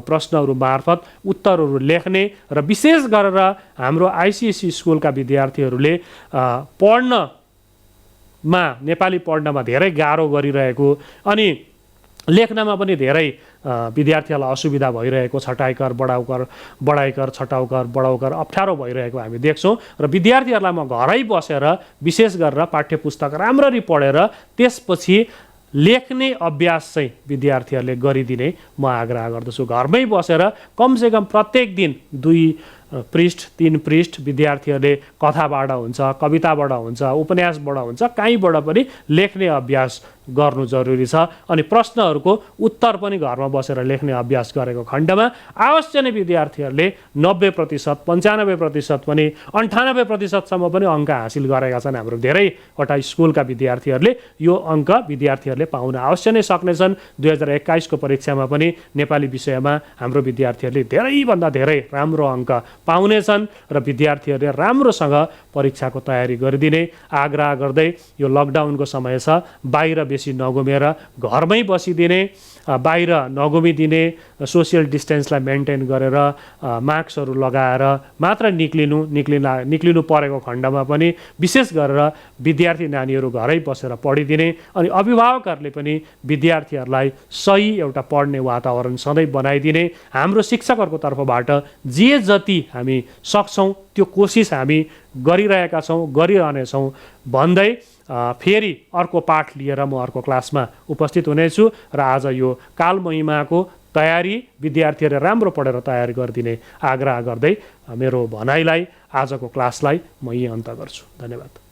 प्रश्नहरू मार्फत उत्तरहरू लेख्ने र विशेष गरेर हाम्रो आइसिएससी स्कुलका विद्यार्थीहरूले नेपाली पढ्नमा धेरै गाह्रो गरिरहेको अनि लेख्नमा पनि धेरै विद्यार्थीहरूलाई असुविधा भइरहेको, छटाइकर बढाइकर छटाउकर बढाउकर अप्ठ्यारो भइरहेको हामी देख्छौँ। र विद्यार्थीहरूलाई म घरै बसेर विशेष गरेर पाठ्यपुस्तक राम्ररी पढेर त्यसपछि लेख्ने अभ्यास चाहिँ विद्यार्थीहरूले गरिदिने म आग्रह गर्दछु। घरमै बसेर कमसेकम प्रत्येक दिन 2 पृष्ठ 3 पृष्ठ विद्यार्थीहरूले कथाबाट हुन्छ, कविताबाट हुन्छ, उपन्यासबाट हुन्छ, कहीँबाट पनि लेख्ने अभ्यास गर्नु जरुरी छ। अनि प्रश्नहरूको उत्तर पनि घरमा बसेर लेख्ने अभ्यास गरेको खण्डमा अवश्य नै विद्यार्थीहरूले 90%, 95% पनि 98%सम्म पनि अङ्क हासिल गरेका छन्। हाम्रो धेरैवटा स्कुलका विद्यार्थीहरूले यो अङ्क विद्यार्थीहरूले पाउन अवश्य नै सक्नेछन्। 2021 को परीक्षामा पनि नेपाली विषयमा हाम्रो विद्यार्थीहरूले धेरैभन्दा धेरै राम्रो अङ्क पाउनेछन् र विद्यार्थीहरूले राम्रोसँग परीक्षाको तयारी गरिदिने आग्रह गर्दै यो लकडाउनको समय छ, बाहिर बेसी नघुमेर घरमै बसिदिने, बाहिर नघुमिदिने, सोसियल डिस्टेन्सलाई मेन्टेन गरेर मास्कहरू लगाएर मात्र निक्लिनु परेको खण्डमा पनि विशेष गरेर विद्यार्थी नानीहरू घरै बसेर पढिदिने अनि अभिभावकहरूले पनि विद्यार्थीहरूलाई सही एउटा पढ्ने वातावरण सधैँ बनाइदिने, हाम्रो शिक्षकहरूको तर्फबाट जे जति हामी सक्छौँ त्यो कोसिस हामी गरिरहेका छौँ, गरिरहनेछौँ भन्दै फेरि अर्को पाठ लिएर म अर्को क्लासमा उपस्थित हुनेछु र आज यो कालमहिमाको तयारी विद्यार्थीहरूले राम्रो पढेर तयारी गरिदिने आग्रह गर्दै मेरो भनाइलाई आजको क्लासलाई म यही अन्त गर्छु। धन्यवाद।